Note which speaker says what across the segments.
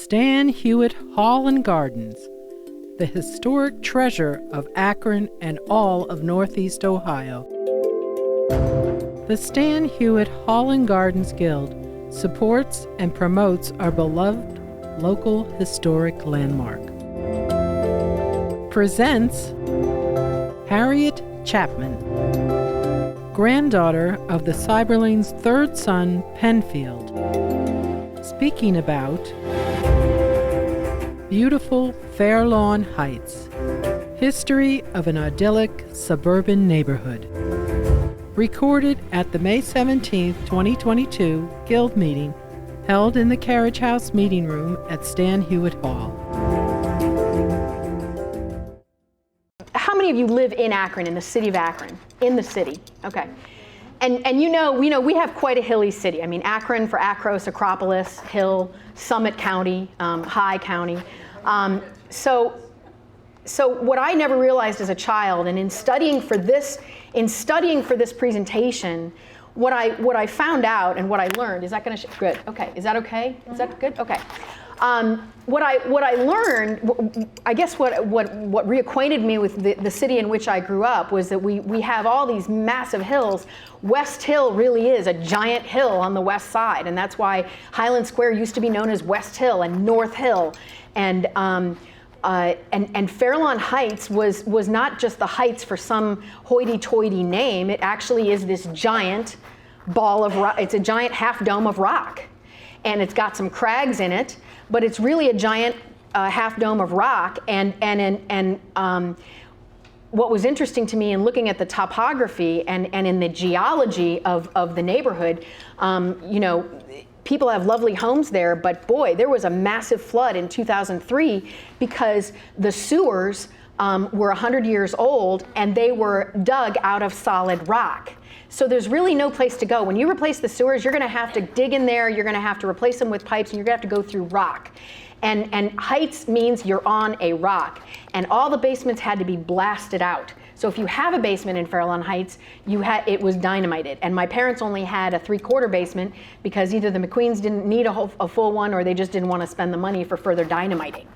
Speaker 1: Stan Hywet Hall and Gardens, the historic treasure of Akron and all of Northeast Ohio. The Stan Hywet Hall and Gardens Guild supports and promotes our beloved local historic landmark. Presents Harriet Chapman, granddaughter of the Seiberling's third son, Penfield, speaking about beautiful Fairlawn Heights, history of an idyllic suburban neighborhood. Recorded at the May 17, 2022 Guild meeting held in the Carriage House meeting room at Stan Hywet Hall.
Speaker 2: How many of you live in Akron, in the city of Akron? In the city, okay. And you know, we have quite a hilly city. I mean, Akron for Akros, Acropolis, Hill, Summit County, High County. So what I never realized as a child, and in studying for this presentation, what I found out and what I learned, is that going to good? Okay, is that okay? Is that good? Okay. What I learned, I guess what reacquainted me with the city in which I grew up was that we have all these massive hills. West Hill really is a giant hill on the west side, and that's why Highland Square used to be known as West Hill and North Hill. And Fairlawn Heights was not just the heights for some hoity-toity name. It actually is this giant ball of rock. It's a giant half dome of rock, and it's got some crags in it, but it's really a giant half dome of rock. And what was interesting to me in looking at the topography and in the geology of the neighborhood, you know, people have lovely homes there, but boy, there was a massive flood in 2003 because the sewers were 100 years old and they were dug out of solid rock. So there's really no place to go. When you replace the sewers, you're gonna have to dig in there, you're gonna have to replace them with pipes, and you're gonna have to go through rock. And heights means you're on a rock. And all the basements had to be blasted out. So if you have a basement in Fairlawn Heights, it was dynamited. And my parents only had a 3/4 basement because either the McQueens didn't need a full one or they just didn't want to spend the money for further dynamiting.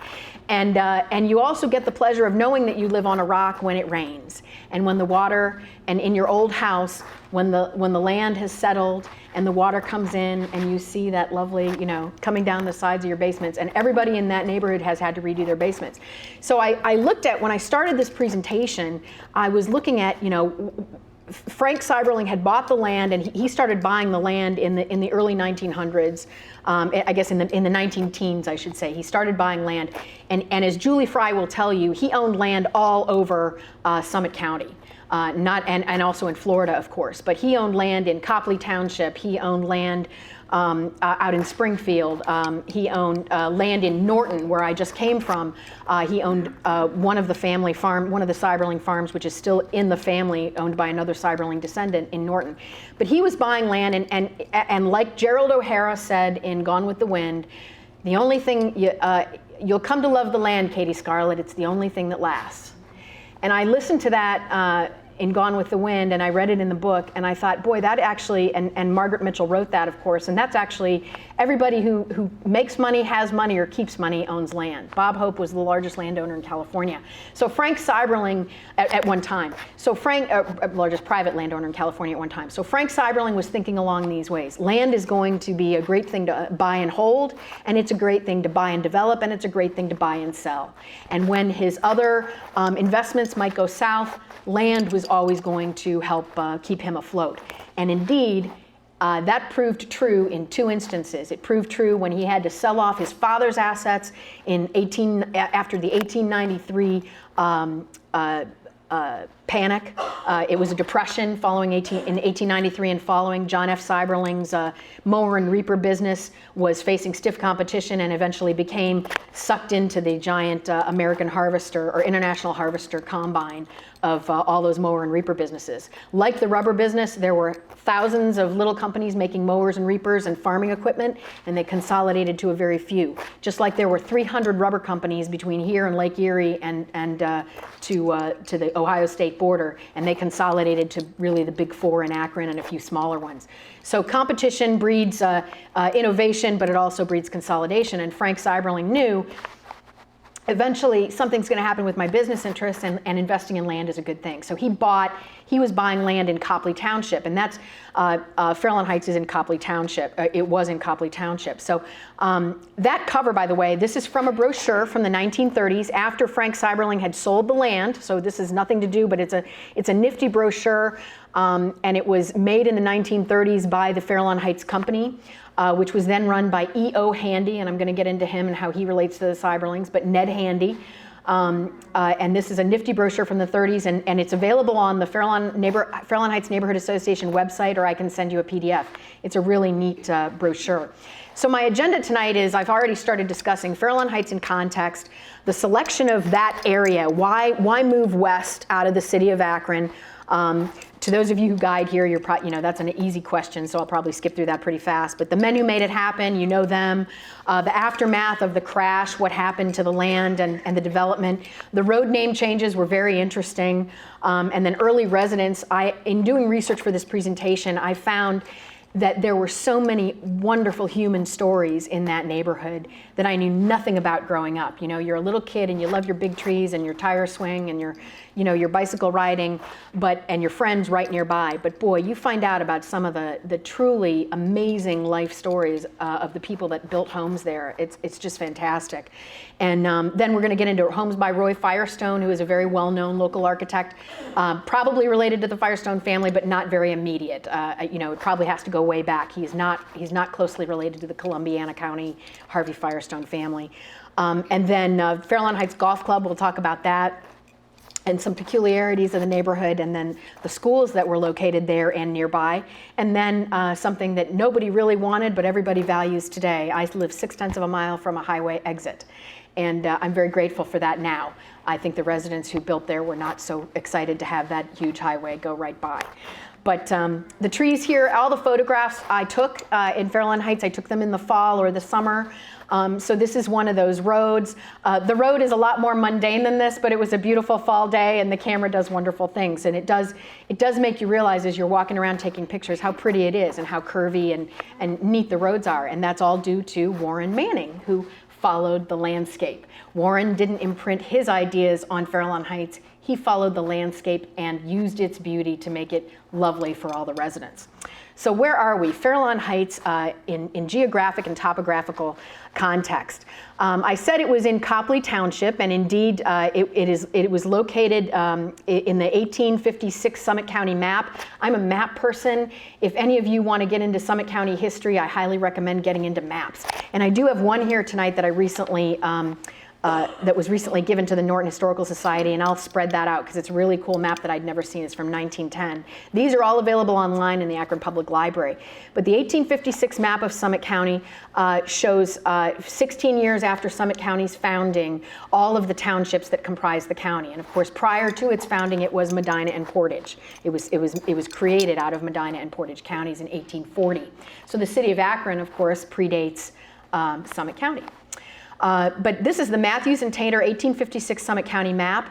Speaker 2: And you also get the pleasure of knowing that you live on a rock when it rains. And when the water, and in your old house, when the land has settled and the water comes in and you see that lovely, you know, coming down the sides of your basements, and everybody in that neighborhood has had to redo their basements. So I looked at, when I started this presentation, I was looking at, you know, Frank Seiberling had bought the land, and he started buying the land in the early 1900s. I guess in the 19 teens, I should say. He started buying land, and as Julie Fry will tell you, he owned land all over Summit County. And also in Florida, of course. But he owned land in Copley Township. He owned land out in Springfield. He owned land in Norton, where I just came from. He owned one of the Seiberling farms, which is still in the family, owned by another Seiberling descendant in Norton. But he was buying land, and like Gerald O'Hara said in Gone with the Wind, the only thing you'll come to love the land, Katie Scarlett. It's the only thing that lasts. And I listened to that in Gone with the Wind, and I read it in the book, and I thought, boy, that actually, and Margaret Mitchell wrote that, of course, and that's actually, everybody who makes money, has money, or keeps money owns land. Bob Hope was the largest landowner in California. So Frank Seiberling, at one time, largest private landowner in California at one time. So Frank Seiberling was thinking along these ways. Land is going to be a great thing to buy and hold, and it's a great thing to buy and develop, and it's a great thing to buy and sell. And when his other investments might go south, land was always going to help keep him afloat. And indeed, that proved true in two instances. It proved true when he had to sell off his father's assets after the 1893 panic. It was a depression in 1893 and following. John F. Seiberling's mower and reaper business was facing stiff competition and eventually became sucked into the giant American Harvester or International Harvester combine of all those mower and reaper businesses. Like the rubber business, there were thousands of little companies making mowers and reapers and farming equipment, and they consolidated to a very few. Just like there were 300 rubber companies between here and Lake Erie and to the Ohio State border, and they consolidated to really the big four in Akron and a few smaller ones. So competition breeds innovation, but it also breeds consolidation. And Frank Seiberling knew eventually something's going to happen with my business interests, and investing in land is a good thing. So he was buying land in Copley Township, and that's Fairlawn Heights is in Copley Township. It was in Copley Township. So that cover, by the way, this is from a brochure from the 1930s after Frank Seiberling had sold the land. So this has nothing to do, but it's a nifty brochure, and it was made in the 1930s by the Fairlawn Heights Company, which was then run by E.O. Handy, and I'm going to get into him and how he relates to the Seiberlings, but Ned Handy. And this is a nifty brochure from the 30s, and it's available on the Fairlawn Heights Neighborhood Association website, or I can send you a PDF. It's a really neat brochure. So my agenda tonight is I've already started discussing Fairlawn Heights in context, the selection of that area, why move west out of the city of Akron. To those of you who guide here, that's an easy question, so I'll probably skip through that pretty fast. But the men who made it happen, you know them. The aftermath of the crash, what happened to the land and the development. The road name changes were very interesting. And then early residents, in doing research for this presentation, I found that there were so many wonderful human stories in that neighborhood that I knew nothing about growing up. You know, you're a little kid and you love your big trees and your tire swing and your bicycle riding, and your friends right nearby. But boy, you find out about some of the truly amazing life stories of the people that built homes there. It's just fantastic. And then we're going to get into homes by Roy Firestone, who is a very well-known local architect, probably related to the Firestone family, but not very immediate. It probably has to go way back. He's not closely related to the Columbiana County Harvey Firestone family. And then Fairlawn Heights Golf Club, we'll talk about that, and some peculiarities of the neighborhood, and then the schools that were located there and nearby. And then something that nobody really wanted, but everybody values today. I live 6/10 of a mile from a highway exit. And I'm very grateful for that now. I think the residents who built there were not so excited to have that huge highway go right by. But the trees here, all the photographs I took in Fairlawn Heights, I took them in the fall or the summer. So this is one of those roads. The road is a lot more mundane than this, but it was a beautiful fall day, and the camera does wonderful things. And it does make you realize as you're walking around taking pictures how pretty it is and how curvy and neat the roads are. And that's all due to Warren Manning, who followed the landscape. Warren didn't imprint his ideas on Fairlawn Heights. He followed the landscape and used its beauty to make it lovely for all the residents. So where are we? Fairlawn Heights in geographic and topographical context. I said it was in Copley Township, and indeed it was located in the 1856 Summit County map. I'm a map person. If any of you want to get into Summit County history, I highly recommend getting into maps. And I do have one here tonight that I recently that was recently given to the Norton Historical Society, and I'll spread that out because it's a really cool map that I'd never seen. It's from 1910. These are all available online in the Akron Public Library. But the 1856 map of Summit County shows 16 years after Summit County's founding, all of the townships that comprise the county. And of course, prior to its founding, it was Medina and Portage. It was created out of Medina and Portage counties in 1840. So the city of Akron, of course, predates Summit County. But this is the Matthews and Tainter 1856 Summit County map.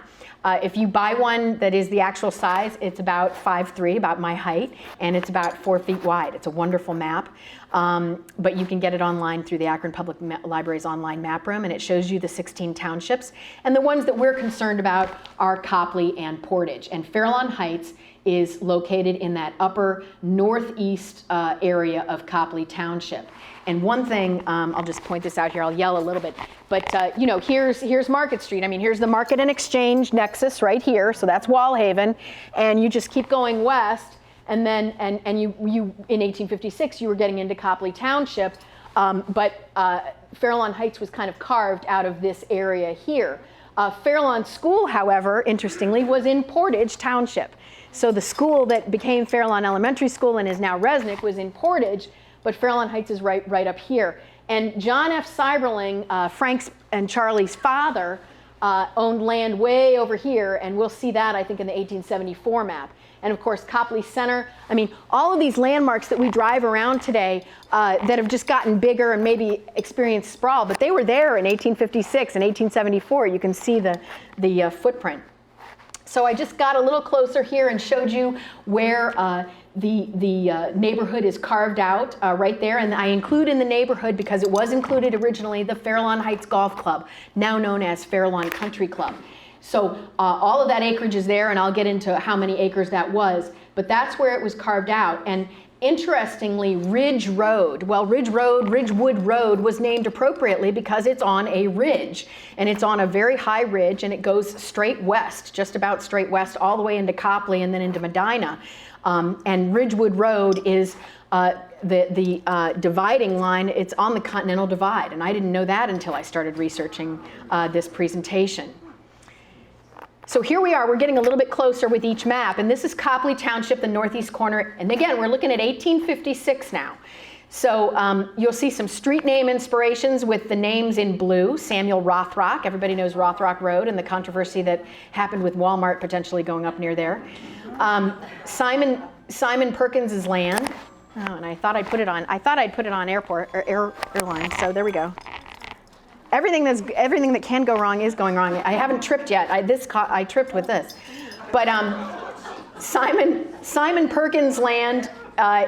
Speaker 2: If you buy one that is the actual size, it's about 5'3", about my height, and it's about 4 feet wide. It's a wonderful map, but you can get it online through the Akron Public Library's online map room, and it shows you the 16 townships. And the ones that we're concerned about are Copley and Portage. And Fairlawn Heights is located in that upper northeast area of Copley Township. And one thing, I'll just point this out here, I'll yell a little bit, but here's Market Street. I mean, here's the Market and Exchange nexus right here, so that's Wallhaven, and you just keep going west, and then, and you in 1856, you were getting into Copley Township, but Fairlawn Heights was kind of carved out of this area here. Fairlawn School, however, interestingly, was in Portage Township. So the school that became Fairlawn Elementary School and is now Resnick was in Portage, but Fairlawn Heights is right up here. And John F. Seiberling, Frank's and Charlie's father, owned land way over here, and we'll see that, I think, in the 1874 map. And of course, Copley Center. I mean, all of these landmarks that we drive around today that have just gotten bigger and maybe experienced sprawl, but they were there in 1856 and 1874. You can see the footprint. So I just got a little closer here and showed you where the neighborhood is carved out right there. And I include in the neighborhood, because it was included originally, the Fairlawn Heights Golf Club, now known as Fairlawn Country Club. So all of that acreage is there, and I'll get into how many acres that was. But that's where it was carved out. And interestingly, Ridge Road, well, Ridgewood Road was named appropriately because it's on a ridge, and it's on a very high ridge, and it goes straight west, just about straight west, all the way into Copley and then into Medina. And Ridgewood Road is the dividing line. It's on the Continental Divide, and I didn't know that until I started researching this presentation. So here we are, we're getting a little bit closer with each map, and this is Copley Township, the northeast corner, and again, we're looking at 1856 now. So you'll see some street name inspirations with the names in blue. Samuel Rothrock, everybody knows Rothrock Road and the controversy that happened with Walmart potentially going up near there. Simon Perkins's land, oh, and I thought I'd put it on airline, so there we go. Everything that can go wrong is going wrong. I haven't tripped yet. I tripped with this. But Simon Perkins' land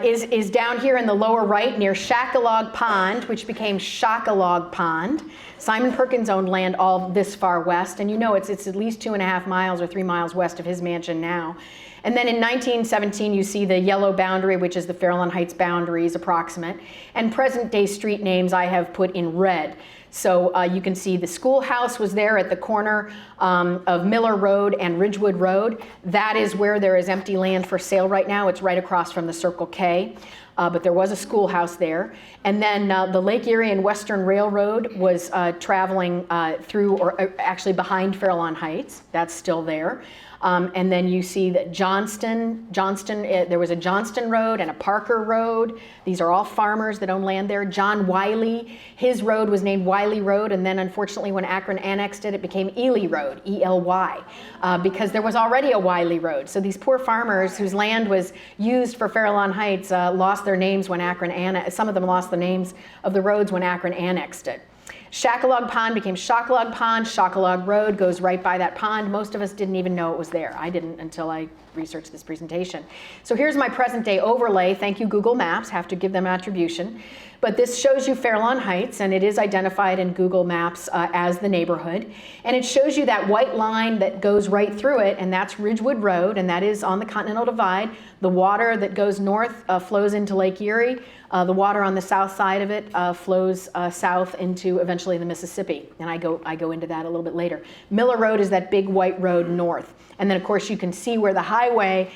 Speaker 2: is down here in the lower right near Shackalog Pond, which became Shockalog Pond. Simon Perkins owned land all this far west, and you know it's at least 2.5 miles or 3 miles west of his mansion now. And then in 1917, you see the yellow boundary, which is the Fairlawn Heights boundaries approximate, and present-day street names I have put in red. So you can see the schoolhouse was there at the corner of Miller Road and Ridgewood Road. That is where there is empty land for sale right now. It's right across from the Circle K, but there was a schoolhouse there. And then the Lake Erie and Western Railroad was traveling through, or actually behind Fairlawn Heights. That's still there. And then you see that Johnston, there was a Johnston Road and a Parker Road. These are all farmers that own land there. John Wiley, his road was named Wiley Road, and then unfortunately when Akron annexed it, it became Ely Road, E-L-Y, because there was already a Wiley Road. So these poor farmers whose land was used for Fairlawn Heights lost their names when some of them lost the names of the roads when Akron annexed it. Shackalog Pond became Shockalog Pond. Shockalog Road goes right by that pond. Most of us didn't even know it was there. I didn't until I researched this presentation. So here's my present day overlay. Thank you, Google Maps. Have to give them attribution. But this shows you Fairlawn Heights, and it is identified in Google Maps as the neighborhood. And it shows you that white line that goes right through it, and that's Ridgewood Road, and that is on the Continental Divide. The water that goes north flows into Lake Erie. The water on the south side of it flows south into eventually the Mississippi, and I go into that a little bit later. Miller Road is that big white road north. And then of course you can see where the highway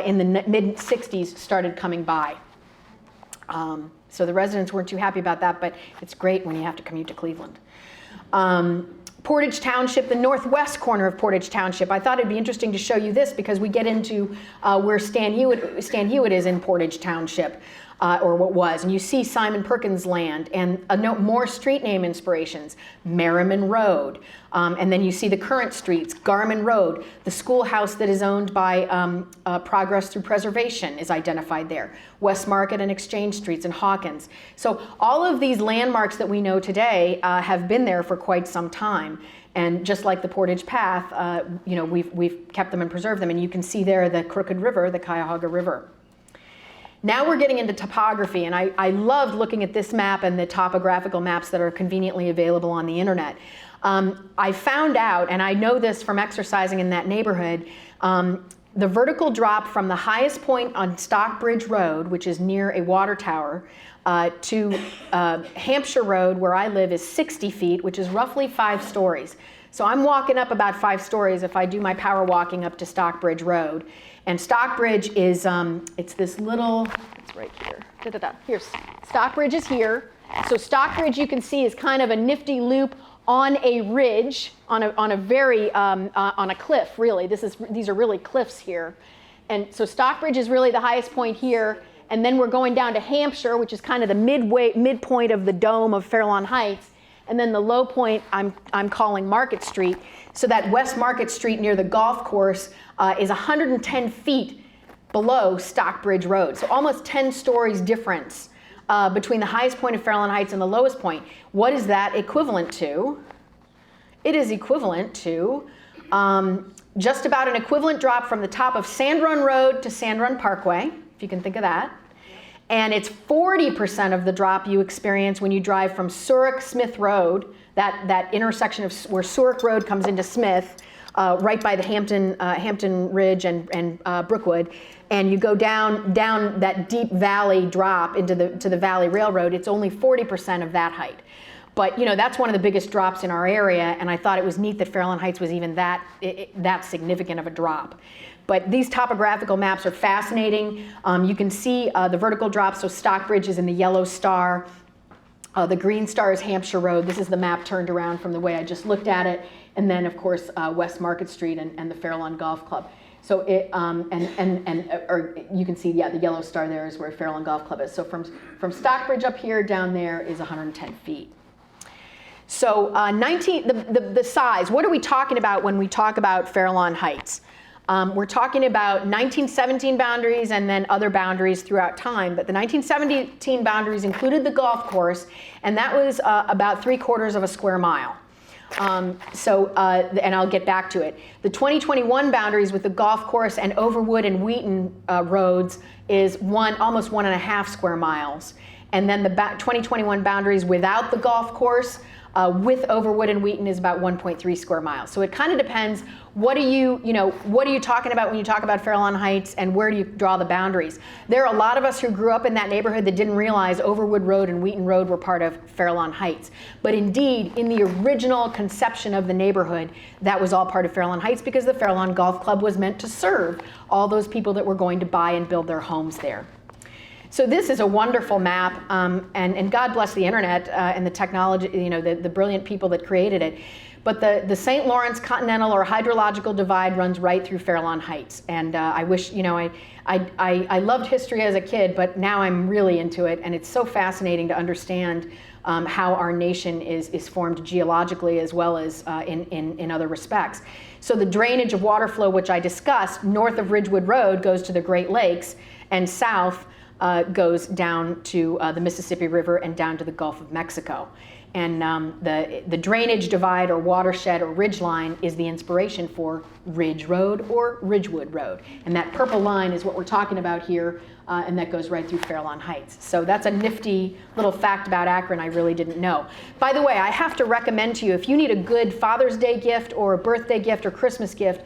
Speaker 2: in the mid-60s started coming by. So the residents weren't too happy about that, but it's great when you have to commute to Cleveland. Portage Township, the northwest corner of Portage Township. I thought it'd be interesting to show you this because we get into where Stan Hywet is in Portage Township, or what was. And you see Simon Perkins' land and more street name inspirations. Merriman Road. And then you see the current streets. Garman Road. The schoolhouse that is owned by Progress Through Preservation is identified there. West Market and Exchange Streets and Hawkins. So all of these landmarks that we know today have been there for quite some time. And just like the Portage Path, we've kept them and preserved them. And you can see there the Crooked River, the Cuyahoga River. Now we're getting into topography, and I loved looking at this map and the topographical maps that are conveniently available on the internet. I found out, and I know this from exercising in that neighborhood, the vertical drop from the highest point on Stockbridge Road, which is near a water tower, to Hampshire Road, where I live, is 60 feet, which is roughly 5 stories. So I'm walking up about 5 stories if I do my power walking up to Stockbridge Road. And Stockbridge is, it's this little, it's right here. Here's, Stockbridge is here. So Stockbridge, you can see, is kind of a nifty loop on a ridge, on a cliff, really. These are really cliffs here. And so Stockbridge is really the highest point here. And then we're going down to Hampshire, which is kind of the midpoint of the dome of Fairlawn Heights. And then the low point I'm calling Market Street. So that West Market Street near the golf course is 110 feet below Stockbridge Road. So almost 10 stories difference between the highest point of Fairlawn Heights and the lowest point. What is that equivalent to? It is equivalent to just about an equivalent drop from the top of Sand Run Road to Sand Run Parkway, if you can think of that. And it's 40% of the drop you experience when you drive from Zurich-Smith Road, that intersection of where Zurich Road comes into Smith, right by the Hampton Ridge and Brookwood, and you go down that deep valley drop to the Valley Railroad. It's only 40% of that height. But that's one of the biggest drops in our area, and I thought it was neat that Fairlawn Heights was even that significant of a drop. But these topographical maps are fascinating. You can see the vertical drop, so Stockbridge is in the yellow star. The green star is Hampshire Road. This is the map turned around from the way I just looked at it. And then, of course, West Market Street and the Fairlawn Golf Club. So it, or you can see, the yellow star there is where Fairlawn Golf Club is. So from Stockbridge up here down there is 110 feet. So the size, what are we talking about when we talk about Fairlawn Heights? We're talking about 1917 boundaries and then other boundaries throughout time. But the 1917 boundaries included the golf course, and that was about 3/4 of a square mile. And I'll get back to it. The 2021 boundaries with the golf course and Overwood and Wheaton roads is almost 1.5 square miles. And then the 2021 boundaries without the golf course with Overwood and Wheaton is about 1.3 square miles. So it kind of depends, what are you talking about when you talk about Fairlawn Heights, and where do you draw the boundaries? There are a lot of us who grew up in that neighborhood that didn't realize Overwood Road and Wheaton Road were part of Fairlawn Heights. But indeed, in the original conception of the neighborhood, that was all part of Fairlawn Heights, because the Fairlawn Golf Club was meant to serve all those people that were going to buy and build their homes there. So this is a wonderful map, and God bless the internet and the technology, the brilliant people that created it. But the St. Lawrence Continental or Hydrological Divide runs right through Fairlawn Heights. And I wish, I loved history as a kid, but now I'm really into it. And it's so fascinating to understand how our nation is formed geologically as well as in other respects. So the drainage of water flow, which I discussed, north of Ridgewood Road goes to the Great Lakes, and south goes down to the Mississippi River and down to the Gulf of Mexico. And the drainage divide or watershed or ridge line is the inspiration for Ridge Road or Ridgewood Road. And that purple line is what we're talking about here, and that goes right through Fairlawn Heights. So that's a nifty little fact about Akron I really didn't know. By the way, I have to recommend to you, if you need a good Father's Day gift or a birthday gift or Christmas gift,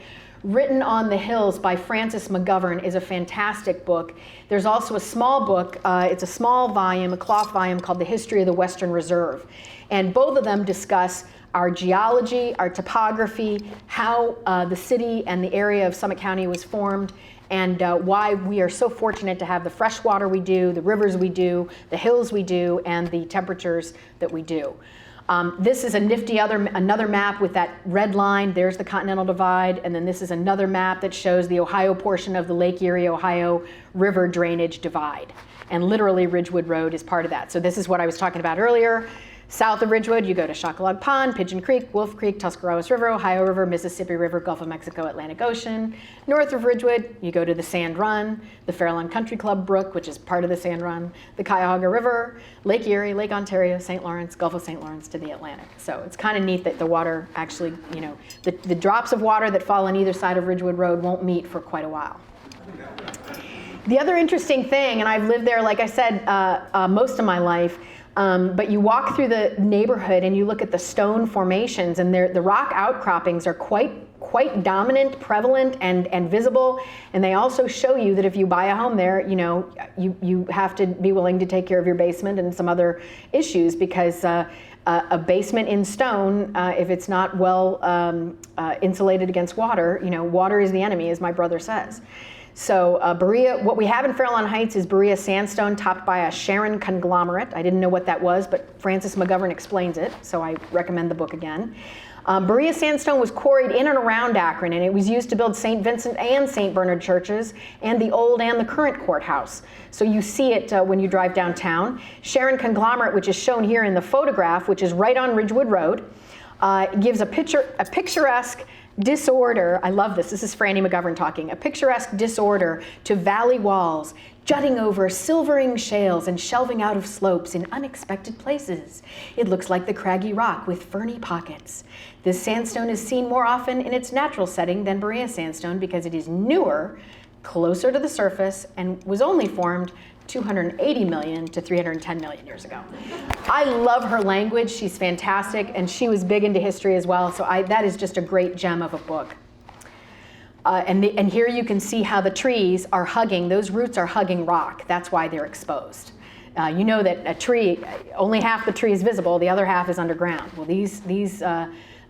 Speaker 2: Written on the Hills by Frances McGovern is a fantastic book. There's also a small book, it's a small volume, a cloth volume called The History of the Western Reserve. And both of them discuss our geology, our topography, how the city and the area of Summit County was formed, and why we are so fortunate to have the fresh water we do, the rivers we do, the hills we do, and the temperatures that we do. This is a nifty another map with that red line. There's the Continental Divide, and then this is another map that shows the Ohio portion of the Lake Erie, Ohio River Drainage Divide. And literally Ridgewood Road is part of that. So this is what I was talking about earlier. South of Ridgewood, you go to Shockalog Pond, Pigeon Creek, Wolf Creek, Tuscarawas River, Ohio River, Mississippi River, Gulf of Mexico, Atlantic Ocean. North of Ridgewood, you go to the Sand Run, the Fairlawn Country Club Brook, which is part of the Sand Run, the Cuyahoga River, Lake Erie, Lake Ontario, St. Lawrence, Gulf of St. Lawrence to the Atlantic. So it's kind of neat that the water actually, the drops of water that fall on either side of Ridgewood Road won't meet for quite a while. The other interesting thing, and I've lived there, like I said, most of my life, but you walk through the neighborhood and you look at the stone formations, and the rock outcroppings are quite dominant, prevalent, and visible. And they also show you that if you buy a home there, you have to be willing to take care of your basement and some other issues, because a basement in stone, if it's not well insulated against water, water is the enemy, as my brother says. So Berea, what we have in Fairlawn Heights is Berea sandstone topped by a Sharon conglomerate. I didn't know what that was, but Frances McGovern explains it, so I recommend the book again. Berea sandstone was quarried in and around Akron, and it was used to build St. Vincent and St. Bernard churches, and the old and the current courthouse. So you see it when you drive downtown. Sharon conglomerate, which is shown here in the photograph, which is right on Ridgewood Road, gives a picturesque disorder, I love this is Franny McGovern talking, a picturesque disorder to valley walls, jutting over silvering shales and shelving out of slopes in unexpected places. It looks like the craggy rock with ferny pockets. This sandstone is seen more often in its natural setting than Berea sandstone because it is newer, closer to the surface, and was only formed 280 million to 310 million years ago. I love her language. She's fantastic, and she was big into history as well, so that is just a great gem of a book. And here you can see how the trees are hugging, those roots are hugging rock. That's why they're exposed. You know that a tree, only half the tree is visible, the other half is underground. Well, these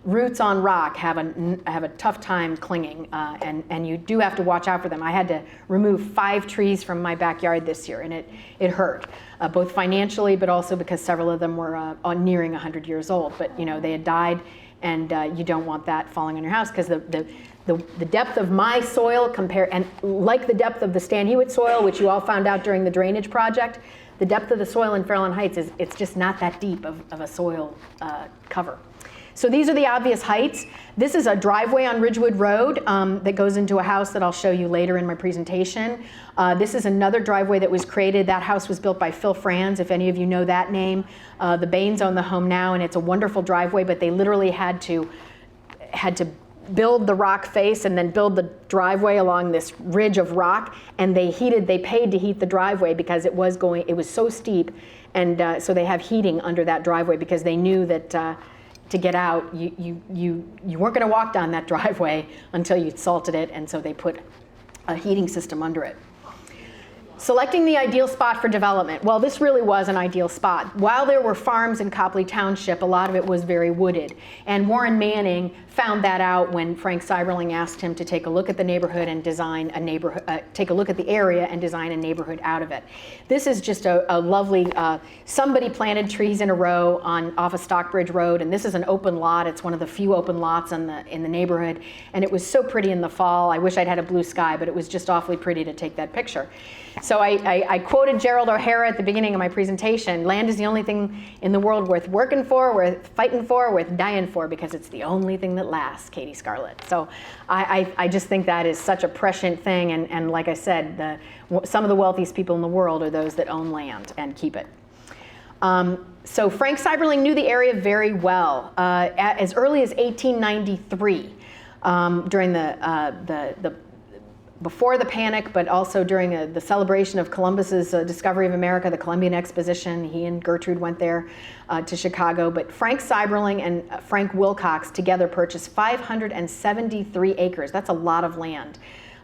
Speaker 2: roots on rock have a tough time clinging, and you do have to watch out for them. I had to remove 5 trees from my backyard this year, and it hurt, both financially, but also because several of them were nearing 100 years old. But they had died, and you don't want that falling on your house because the depth of my soil and like the depth of the Stan Hywet soil, which you all found out during the drainage project, the depth of the soil in Fairlawn Heights it's just not that deep of a soil cover. So these are the obvious heights. This is a driveway on Ridgewood Road that goes into a house that I'll show you later in my presentation. This is another driveway that was created. That house was built by Phil Franz, if any of you know that name. The Baines own the home now, and it's a wonderful driveway, but they literally had to build the rock face and then build the driveway along this ridge of rock, and they paid to heat the driveway because it was so steep, and so they have heating under that driveway because they knew that to get out, you weren't going to walk down that driveway until you salted it, and so they put a heating system under it. Selecting the ideal spot for development. Well, this really was an ideal spot. While there were farms in Copley Township, a lot of it was very wooded. And Warren Manning found that out when Frank Seiberling asked him to take a look at the neighborhood and design a neighborhood, take a look at the area and design a neighborhood out of it. This is just a lovely, somebody planted trees in a row off of Stockbridge Road, and this is an open lot. It's one of the few open lots in the neighborhood, and it was so pretty in the fall. I wish I'd had a blue sky, but it was just awfully pretty to take that picture. So I quoted Gerald O'Hara at the beginning of my presentation, land is the only thing in the world worth working for, worth fighting for, worth dying for, because it's the only thing that lasts, Katie Scarlett. So I just think that is such a prescient thing, and like I said, some of the wealthiest people in the world are those that own land and keep it. So Frank Seiberling knew the area very well. As early as 1893, during before the panic, but also during the celebration of Columbus's discovery of America, the Columbian Exposition. He and Gertrude went there to Chicago. But Frank Seiberling and Frank Wilcox together purchased 573 acres. That's a lot of land.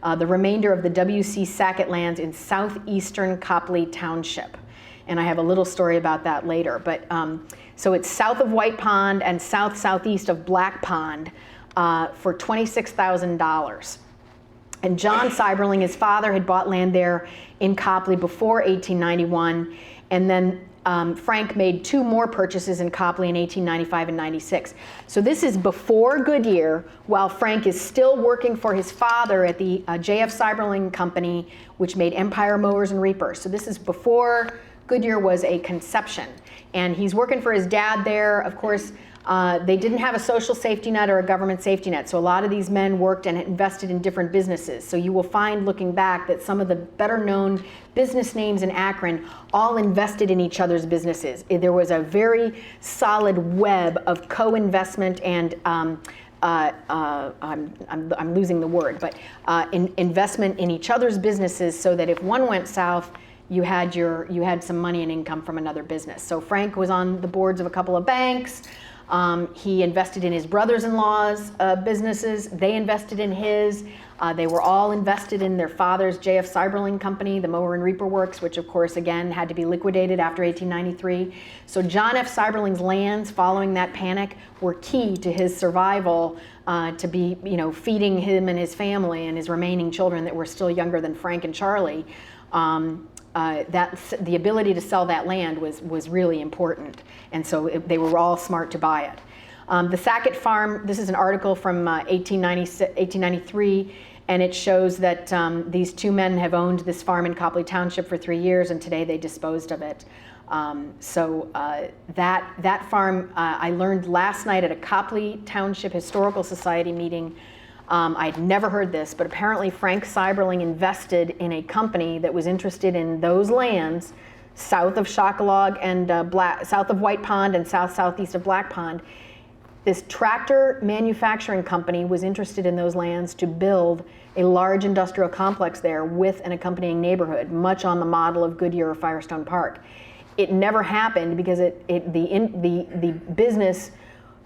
Speaker 2: The remainder of the W.C. Sackett lands in southeastern Copley Township. And I have a little story about that later. But so it's south of White Pond and southeast of Black Pond for $26,000. And John Seiberling, his father, had bought land there in Copley before 1891, and then Frank made 2 more purchases in Copley in 1895 and 96. So this is before Goodyear, while Frank is still working for his father at the J.F. Seiberling Company, which made Empire Mowers and Reapers. So this is before Goodyear was a conception. And he's working for his dad there. Of course, they didn't have a social safety net or a government safety net, so a lot of these men worked and invested in different businesses. So you will find, looking back, that some of the better known business names in Akron all invested in each other's businesses. There was a very solid web of co-investment and I'm losing the word, but investment in each other's businesses, so that if one went south, you had some money and income from another business. So Frank was on the boards of a couple of banks. He invested in his brothers-in-law's businesses. They invested in his. They were all invested in their father's J.F. Seiberling Company, the Mower and Reaper Works, which of course again had to be liquidated after 1893. So John F. Seiberling's lands following that panic were key to his survival, to be feeding him and his family and his remaining children that were still younger than Frank and Charlie. The ability to sell that land was really important, and so they were all smart to buy it. The Sackett Farm, this is an article from 1893, and it shows that these 2 men have owned this farm in Copley Township for 3 years, and today they disposed of it. That farm I learned last night at a Copley Township Historical Society meeting. I'd never heard this, but apparently Frank Seiberling invested in a company that was interested in those lands south of Shockalog and south of White Pond and southeast of Black Pond. This tractor manufacturing company was interested in those lands to build a large industrial complex there with an accompanying neighborhood, much on the model of Goodyear or Firestone Park. It never happened because the business,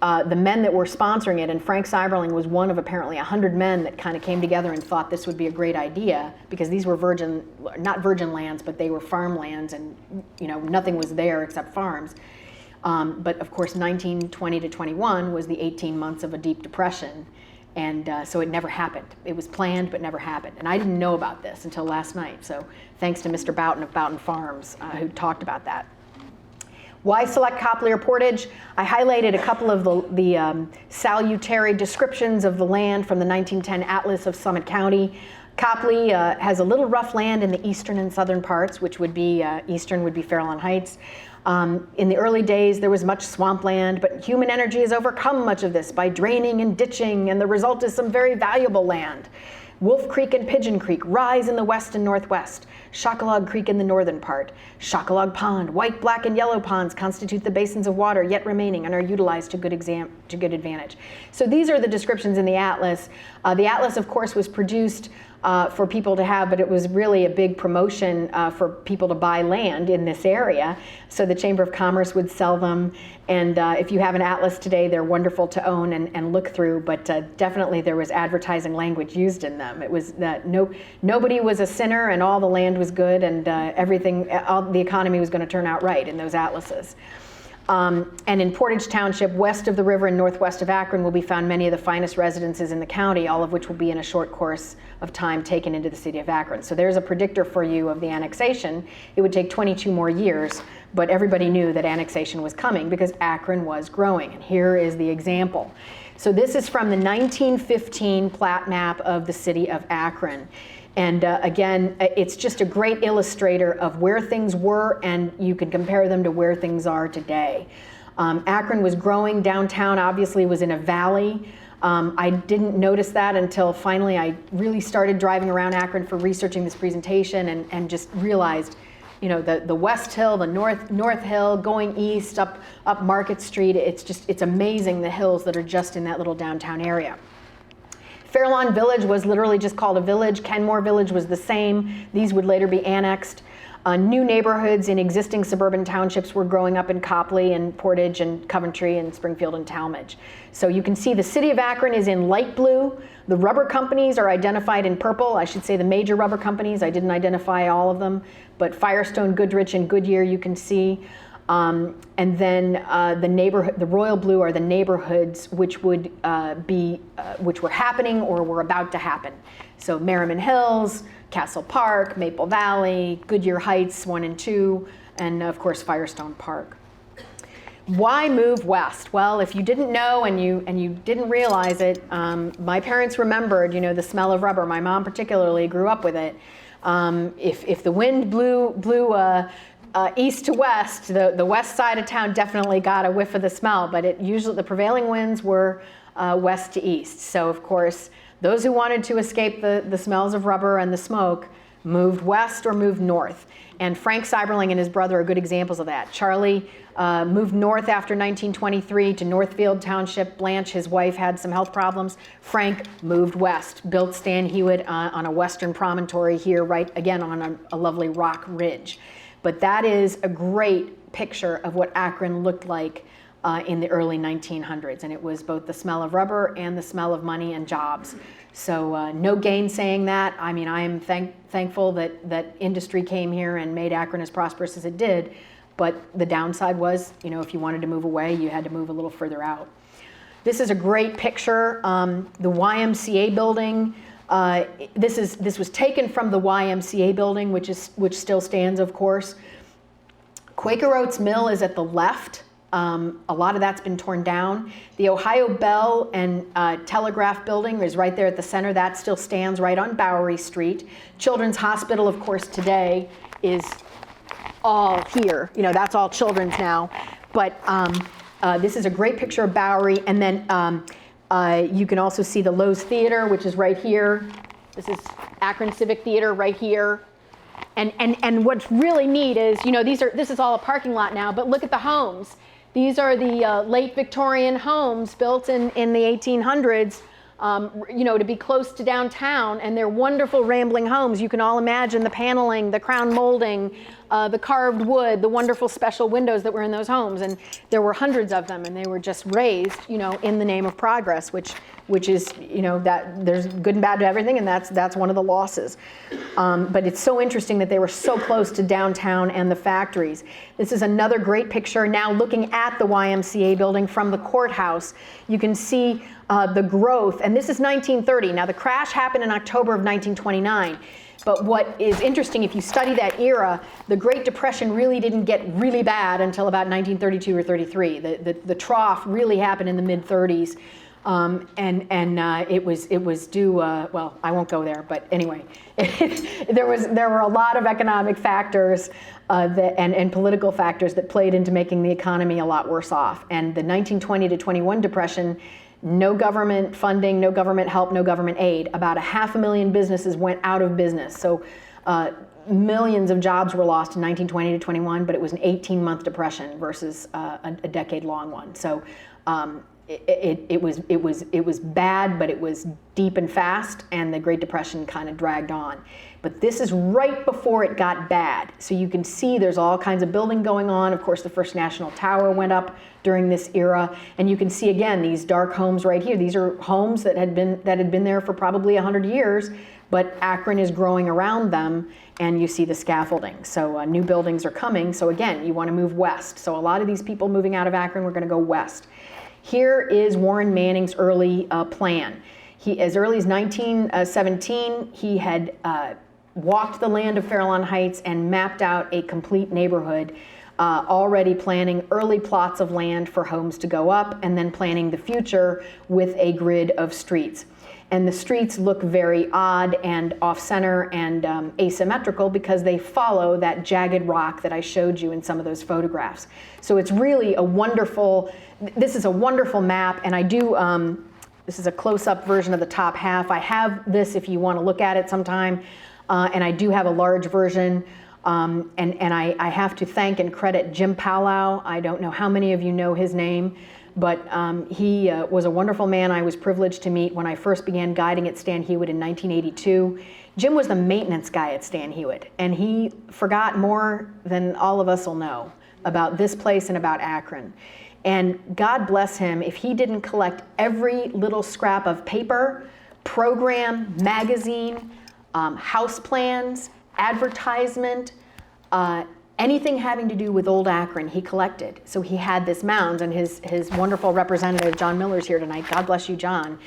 Speaker 2: the men that were sponsoring it, and Frank Seiberling was one of apparently 100 men that kind of came together and thought this would be a great idea, because these were not virgin lands, but they were farmlands, and nothing was there except farms. But of course, 1920 to 21 was the 18 months of a deep depression, and so it never happened. It was planned, but never happened. And I didn't know about this until last night. So thanks to Mr. Boughton of Boughton Farms, who talked about that. Why select Copley or Portage? I highlighted a couple of the salutary descriptions of the land from the 1910 Atlas of Summit County. Copley has a little rough land in the eastern and southern parts, which would be, eastern would be Fairlawn Heights. In the early days, there was much swampland, but human energy has overcome much of this by draining and ditching, and the result is some very valuable land. Wolf Creek and Pigeon Creek rise in the west and northwest. Shockalog Creek in the northern part. Shockalog Pond, white, black, and yellow ponds constitute the basins of water yet remaining and are utilized to good advantage. So these are the descriptions in the Atlas. The Atlas, of course, was produced for people to have, but it was really a big promotion for people to buy land in this area. So the Chamber of Commerce would sell them, and if you have an atlas today, they're wonderful to own and look through, but definitely there was advertising language used in them. It was that nobody was a sinner, and all the land was good, and the economy was going to turn out right in those atlases. And in Portage Township, west of the river and northwest of Akron, will be found many of the finest residences in the county, all of which will be in a short course of time taken into the city of Akron. So there's a predictor for you of the annexation. It would take 22 more years, but everybody knew that annexation was coming because Akron was growing. And here is the example. So this is from the 1915 plat map of the city of Akron. And again, it's just a great illustrator of where things were, and you can compare them to where things are today. Akron was growing. Downtown obviously was in a valley. I didn't notice that until finally I really started driving around Akron for researching this presentation, and just realized, the West Hill, the North Hill, going east up Market Street. It's amazing the hills that are just in that little downtown area. Fairlawn Village was literally just called a village. Kenmore Village was the same. These would later be annexed. New neighborhoods in existing suburban townships were growing up in Copley and Portage and Coventry and Springfield and Talmadge. So you can see the city of Akron is in light blue. The rubber companies are identified in purple. I should say the major rubber companies. I didn't identify all of them, but Firestone, Goodrich, and Goodyear you can see. And then the royal blue are the neighborhoods which would which were happening or were about to happen. So Merriman Hills, Castle Park, Maple Valley, Goodyear Heights 1 and 2, and of course Firestone Park. Why move west? Well, if you didn't know and you didn't realize it, my parents remembered, the smell of rubber. My mom particularly grew up with it. If the wind blew east to west, the west side of town definitely got a whiff of the smell, but usually the prevailing winds were west to east. So of course, those who wanted to escape the smells of rubber and the smoke moved west or moved north. And Frank Seiberling and his brother are good examples of that. Charlie moved north after 1923 to Northfield Township. Blanche, his wife, had some health problems. Frank moved west, built Stan Hywet on a western promontory here, right again on a lovely rock ridge. But that is a great picture of what Akron looked like in the early 1900s. And it was both the smell of rubber and the smell of money and jobs. So no gainsaying that. I mean, I am thankful that industry came here and made Akron as prosperous as it did. But the downside was, if you wanted to move away, you had to move a little further out. This is a great picture. The YMCA building. This was taken from the YMCA building, which still stands, of course. Quaker Oats Mill is at the left. A lot of that's been torn down. The Ohio Bell and Telegraph building is right there at the center. That still stands right on Bowery Street. Children's Hospital, of course, today is all here. You know, that's all children's now. But this is a great picture of Bowery. And then you can also see the Lowe's Theater, which is right here. This is Akron Civic Theater right here. And what's really neat is, you know, this is all a parking lot now, but look at the homes. These are the late Victorian homes built in the 1800s, you know, to be close to downtown, and they're wonderful rambling homes. You can all imagine the paneling, the crown molding, the carved wood, the wonderful special windows that were in those homes, and there were hundreds of them, and they were just raised, you know, in the name of progress, which is, you know, that there's good and bad to everything, and that's one of the losses. But it's so interesting that they were so close to downtown and the factories. This is another great picture now looking at the YMCA building from the courthouse. You can see the growth, and this is 1930. Now the crash happened in October of 1929. But what is interesting, if you study that era, the Great Depression really didn't get really bad until about 1932 or 33. The trough really happened in the mid-30s, it was due. Well, I won't go there, but anyway, there were a lot of economic factors and political factors that played into making the economy a lot worse off. And the 1920 to 21 Depression. No government funding, no government help, no government aid. About 500,000 businesses went out of business. So millions of jobs were lost in 1920 to 21, but it was an 18-month depression versus a decade-long one. So it was bad, but it was deep and fast, and the Great Depression kind of dragged on. But this is right before it got bad. So you can see there's all kinds of building going on. Of course, the first National Tower went up during this era. And you can see, again, these dark homes right here. These are homes that had been there for probably 100 years, but Akron is growing around them, and you see the scaffolding. So new buildings are coming. So again, you want to move west. So a lot of these people moving out of Akron were going to go west. Here is Warren Manning's early plan. As early as 1917, he had walked the land of Fairlawn Heights and mapped out a complete neighborhood, already planning early plots of land for homes to go up, and then planning the future with a grid of streets. And the streets look very odd and off-center and asymmetrical because they follow that jagged rock that I showed you in some of those photographs. So it's really this is a wonderful map, and I do, this is a close-up version of the top half. I have this if you want to look at it sometime. And I do have a large version, and I have to thank and credit Jim Palau. I don't know how many of you know his name, but he was a wonderful man I was privileged to meet when I first began guiding at Stan Hywet in 1982. Jim was the maintenance guy at Stan Hywet, and he forgot more than all of us will know about this place and about Akron. And God bless him if he didn't collect every little scrap of paper, program, magazine, house plans, advertisement, anything having to do with old Akron, he collected. So he had this mound, and his wonderful representative, John Miller's here tonight. God bless you, John.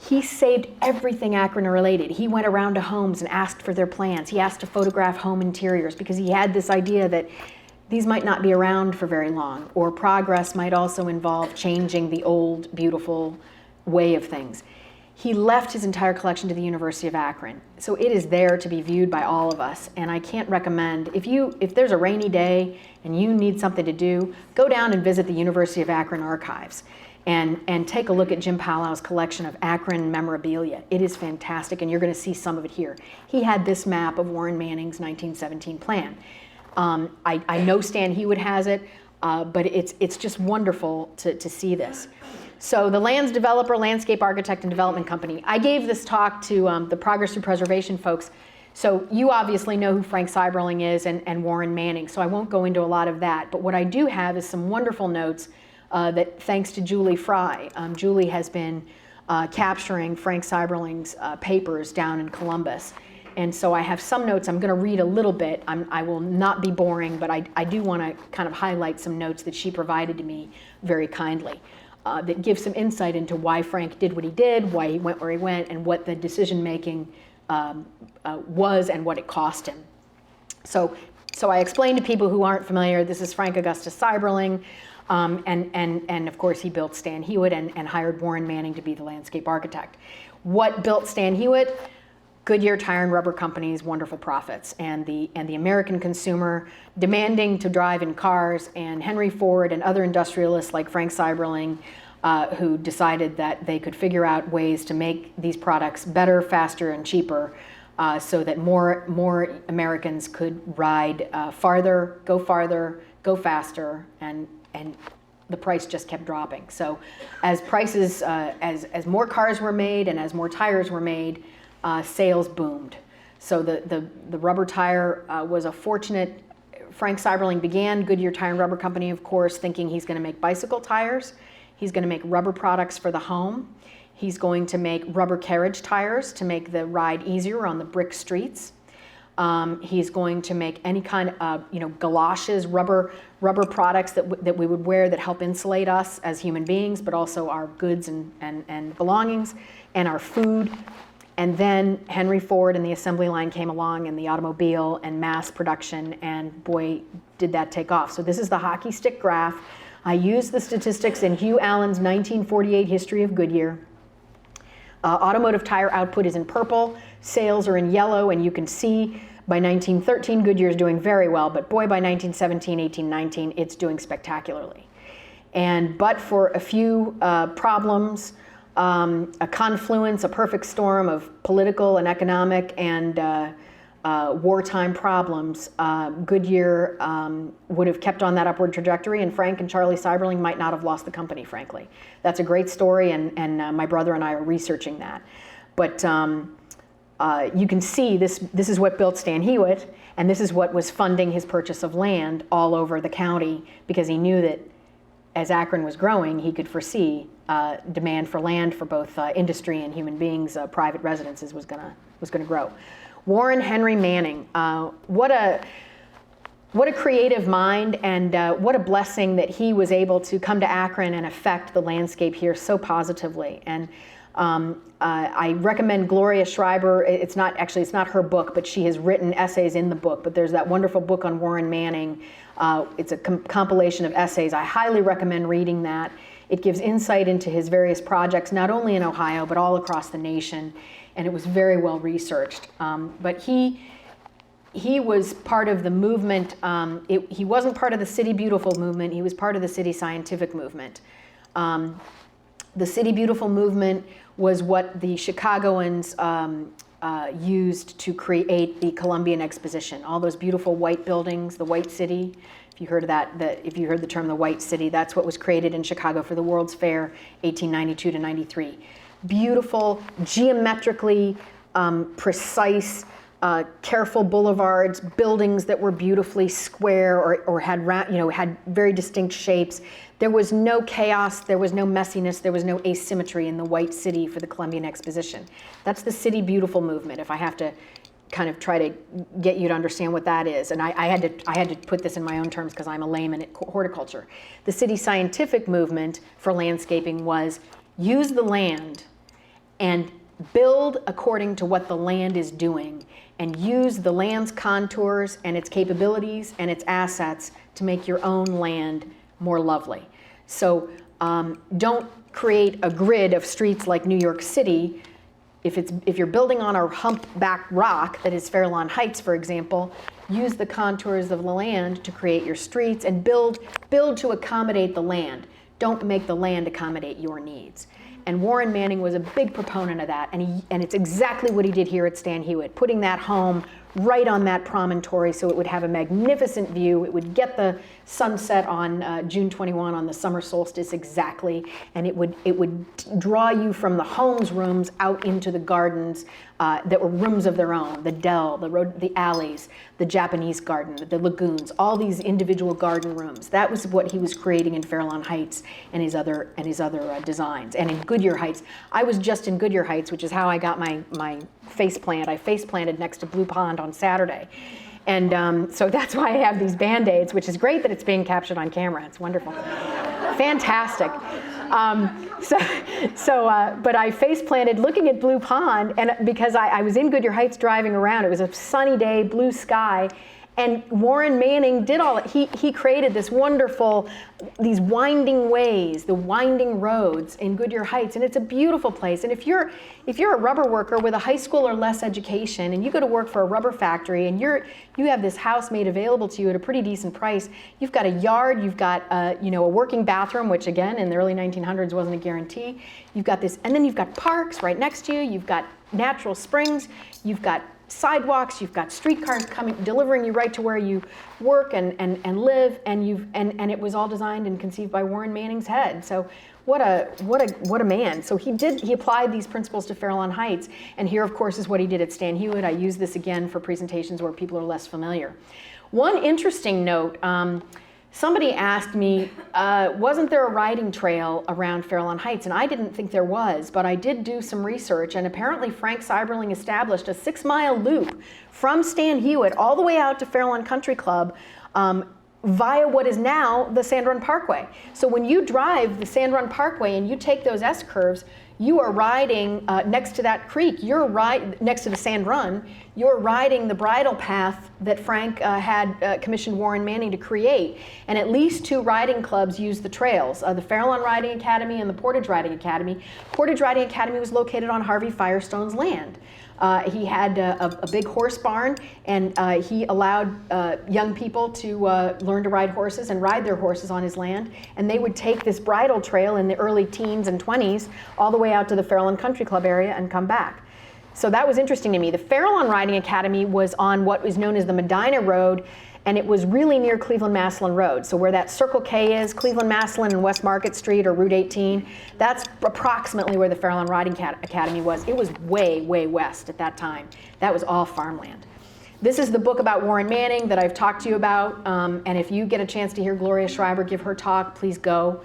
Speaker 2: He saved everything Akron related. He went around to homes and asked for their plans. He asked to photograph home interiors because he had this idea that these might not be around for very long, or progress might also involve changing the old, beautiful way of things. He left his entire collection to the University of Akron. So it is there to be viewed by all of us. And I can't recommend, if there's a rainy day and you need something to do, go down and visit the University of Akron archives and take a look at Jim Palau's collection of Akron memorabilia. It is fantastic, and you're going to see some of it here. He had this map of Warren Manning's 1917 plan. I know Stan Hywet has it, but it's just wonderful to see this. So the land's developer, landscape architect, and development company. I gave this talk to the Progress Through Preservation folks. So you obviously know who Frank Seiberling is and Warren Manning, so I won't go into a lot of that. But what I do have is some wonderful notes that, thanks to Julie Fry. Julie has been capturing Frank Seiberling's papers down in Columbus. And so I have some notes. I'm going to read a little bit. I will not be boring, but I do want to kind of highlight some notes that she provided to me very kindly. That gives some insight into why Frank did what he did, why he went where he went, and what the decision-making was and what it cost him. So I explained to people who aren't familiar, this is Frank Augustus Seiberling, and of course he built Stan Hywet and hired Warren Manning to be the landscape architect. What built Stan Hywet? Goodyear Tire and Rubber Company's wonderful profits, and the American consumer demanding to drive in cars, and Henry Ford and other industrialists like Frank Seiberling, who decided that they could figure out ways to make these products better, faster, and cheaper, so that more Americans could ride farther, go faster, and the price just kept dropping. So as prices, as more cars were made and as more tires were made, sales boomed. So the rubber tire was a fortunate. Frank Seiberling began Goodyear Tire and Rubber Company, of course, thinking he's going to make bicycle tires. He's going to make rubber products for the home. He's going to make rubber carriage tires to make the ride easier on the brick streets. He's going to make any kind of, galoshes, rubber products that we would wear that help insulate us as human beings, but also our goods and belongings and our food. And then Henry Ford and the assembly line came along, and the automobile and mass production, and boy, did that take off. So this is the hockey stick graph. I used the statistics in Hugh Allen's 1948 History of Goodyear. Automotive tire output is in purple, sales are in yellow, and you can see by 1913 Goodyear's doing very well, but boy, by 1917, 18, 19, it's doing spectacularly. But for a few problems, a confluence, a perfect storm of political and economic and wartime problems, Goodyear would have kept on that upward trajectory, and Frank and Charlie Seiberling might not have lost the company, frankly. That's a great story, and my brother and I are researching that. But you can see this is what built Stan Hywet, and this is what was funding his purchase of land all over the county, because he knew that as Akron was growing, he could foresee demand for land for both industry and human beings, private residences was gonna grow. Warren Henry Manning, what a creative mind, and what a blessing that he was able to come to Akron and affect the landscape here so positively. And I recommend Gloria Schreiber. It's not her book, but she has written essays in the book. But there's that wonderful book on Warren Manning. It's a compilation of essays. I highly recommend reading that. It gives insight into his various projects, not only in Ohio, but all across the nation. And it was very well researched. But he was part of the movement. He wasn't part of the City Beautiful movement. He was part of the City Scientific movement. The City Beautiful movement was what the Chicagoans used to create the Columbian Exposition. All those beautiful white buildings, the White City. If you heard of that, if you heard the term the White City, that's what was created in Chicago for the World's Fair, 1892 to 93. Beautiful, geometrically precise, careful boulevards, buildings that were beautifully square or had very distinct shapes. There was no chaos, there was no messiness, there was no asymmetry in the White City for the Columbian Exposition. That's the City Beautiful movement, if I have to kind of try to get you to understand what that is. And I had to put this in my own terms because I'm a layman at horticulture. The City Scientific movement for landscaping was use the land and build according to what the land is doing, and use the land's contours and its capabilities and its assets to make your own land more lovely. So don't create a grid of streets like New York City. If you're building on a humpback rock that is Fairlawn Heights, for example, use the contours of the land to create your streets, and build to accommodate the land. Don't make the land accommodate your needs. And Warren Manning was a big proponent of that, and it's exactly what he did here at Stan Hywet, putting that home right on that promontory so it would have a magnificent view. It would get the sunset on June 21 on the summer solstice exactly, and it would draw you from the home's rooms out into the gardens that were rooms of their own, the dell, the road, the alleys, the Japanese garden, the lagoons, all these individual garden rooms. That was what he was creating in Fairlawn Heights and his other designs. And in Goodyear Heights, I was just in Goodyear Heights, which is how I got my face plant. I face planted next to Blue Pond on Saturday. And so that's why I have these Band-Aids, which is great that it's being captured on camera. It's wonderful. Fantastic. But I face planted looking at Blue Pond, and because I was in Goodyear Heights driving around. It was a sunny day, blue sky, And Warren Manning did all that. He created this wonderful, these winding ways, the winding roads in Goodyear Heights, and it's a beautiful place. And if you're a rubber worker with a high school or less education, and you go to work for a rubber factory, and you have this house made available to you at a pretty decent price, you've got a yard, you've got a working bathroom, which again in the early 1900s wasn't a guarantee. You've got this, and then you've got parks right next to you. You've got natural springs. You've got sidewalks, you've got streetcars coming, delivering you right to where you work and live, and it was all designed and conceived by Warren Manning's head. So what a man. So he applied these principles to Fairlawn Heights, and here of course is what he did at Stan Hywet. I use this again for presentations where people are less familiar. One interesting note, somebody asked me, wasn't there a riding trail around Fairlawn Heights? And I didn't think there was, but I did do some research, and apparently Frank Seiberling established a 6-mile loop from Stan Hywet all the way out to Fairlawn Country Club via what is now the Sand Run Parkway. So when you drive the Sand Run Parkway and you take those S-curves, you are riding next to that creek. You're next to the Sand Run. You're riding the bridle path that Frank had commissioned Warren Manning to create. And at least 2 riding clubs use the trails, the Fairlawn Riding Academy and the Portage Riding Academy. Portage Riding Academy was located on Harvey Firestone's land. He had a big horse barn, and he allowed young people to learn to ride horses and ride their horses on his land. And they would take this bridle trail in the early teens and 20s all the way out to the Fairlawn Country Club area and come back. So that was interesting to me. The Fairlawn Riding Academy was on what was known as the Medina Road, and it was really near Cleveland-Massillon Road. So where that Circle K is, Cleveland-Massillon and West Market Street or Route 18, that's approximately where the Fairlawn Riding Academy was. It was way, way west at that time. That was all farmland. This is the book about Warren Manning that I've talked to you about, and if you get a chance to hear Gloria Schreiber give her talk, please go.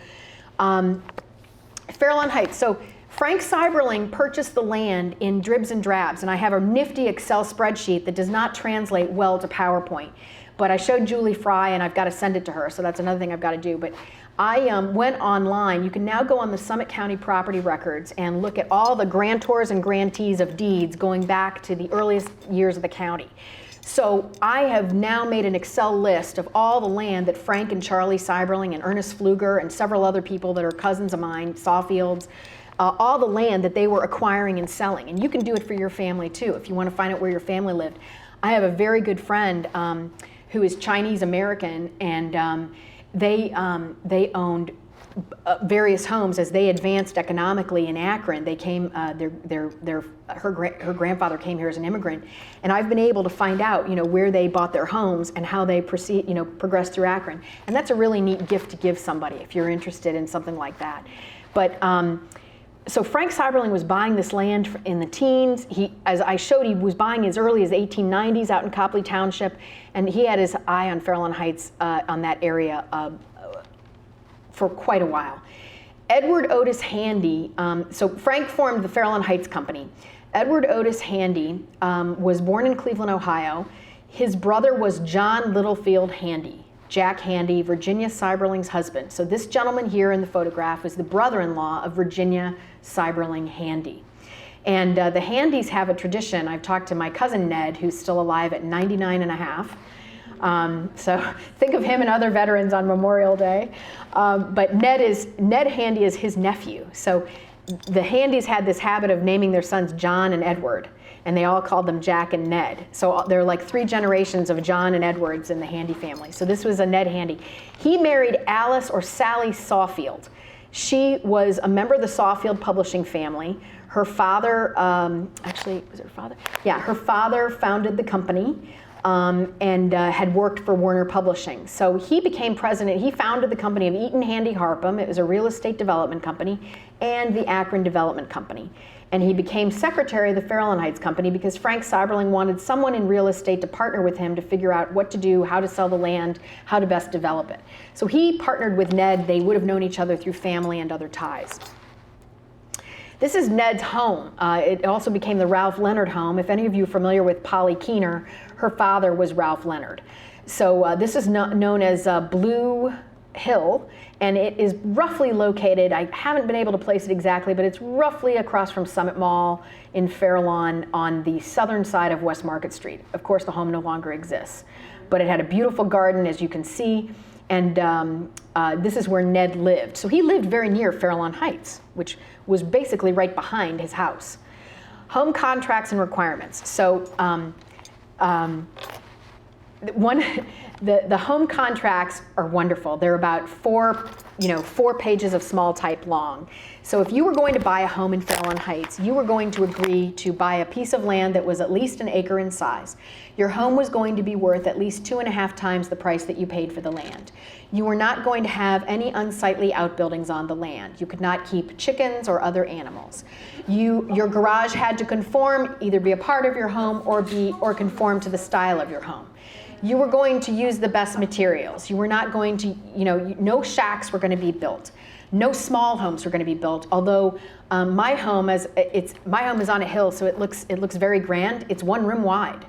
Speaker 2: Fairlawn Heights. So Frank Seiberling purchased the land in dribs and drabs, and I have a nifty Excel spreadsheet that does not translate well to PowerPoint. But I showed Julie Fry, and I've got to send it to her, so that's another thing I've got to do. But I went online. You can now go on the Summit County property records and look at all the grantors and grantees of deeds going back to the earliest years of the county. So I have now made an Excel list of all the land that Frank and Charlie Seiberling and Ernest Pfluger and several other people that are cousins of mine, Sawfields, all the land that they were acquiring and selling. And you can do it for your family too if you want to find out where your family lived. I have a very good friend who is Chinese American, and they owned various homes as they advanced economically in Akron. They came, her grandfather came here as an immigrant, and I've been able to find out, where they bought their homes and how they progressed through Akron. And that's a really neat gift to give somebody if you're interested in something like that. But so Frank Seiberling was buying this land in the teens. As I showed, he was buying as early as the 1890s out in Copley Township, and he had his eye on Fairlawn Heights on that area for quite a while. Edward Otis Handy, so Frank formed the Fairlawn Heights Company. Edward Otis Handy was born in Cleveland, Ohio. His brother was John Littlefield Handy, Jack Handy, Virginia Seiberling's husband. So this gentleman here in the photograph was the brother-in-law of Virginia Seiberling Handy. And the Handys have a tradition. I've talked to my cousin Ned, who's still alive at 99 and a half. So think of him and other veterans on Memorial Day. But Ned Handy is his nephew. So the Handys had this habit of naming their sons John and Edward, and they all called them Jack and Ned. So there are like 3 generations of John and Edwards in the Handy family. So this was a Ned Handy. He married Alice or Sally Sawfield. She was a member of the Sawfield publishing family. Her father, actually, was it her father? Yeah, her father founded the company. And had worked for Warner Publishing. So he became president. He founded the company of Eaton Handy Harpham. It was a real estate development company, and the Akron Development Company. And he became secretary of the Fairlawn Heights Company because Frank Seiberling wanted someone in real estate to partner with him to figure out what to do, how to sell the land, how to best develop it. So he partnered with Ned. They would have known each other through family and other ties. This is Ned's home. It also became the Ralph Leonard home. If any of you are familiar with Polly Keener, her father was Ralph Leonard. So this is known as Blue Hill, and it is roughly located, I haven't been able to place it exactly, but it's roughly across from Summit Mall in Fairlawn on the southern side of West Market Street. Of course, the home no longer exists. but it had a beautiful garden, as you can see. And this is where Ned lived. So he lived very near Fairlawn Heights, which was basically right behind his house. Home contracts and requirements. So the home contracts are wonderful. They're about four pages of small type long. So if you were going to buy a home in Fairlawn Heights, you were going to agree to buy a piece of land that was at least an acre in size. Your home was going to be worth at least 2.5 times the price that you paid for the land. You were not going to have any unsightly outbuildings on the land. You could not keep chickens or other animals. Your garage had to conform, either be a part of your home or conform to the style of your home. You were going to use the best materials. You were not going to, no shacks were going to be built. No small homes were going to be built. Although my home is on a hill, so it looks very grand. It's 1 room wide.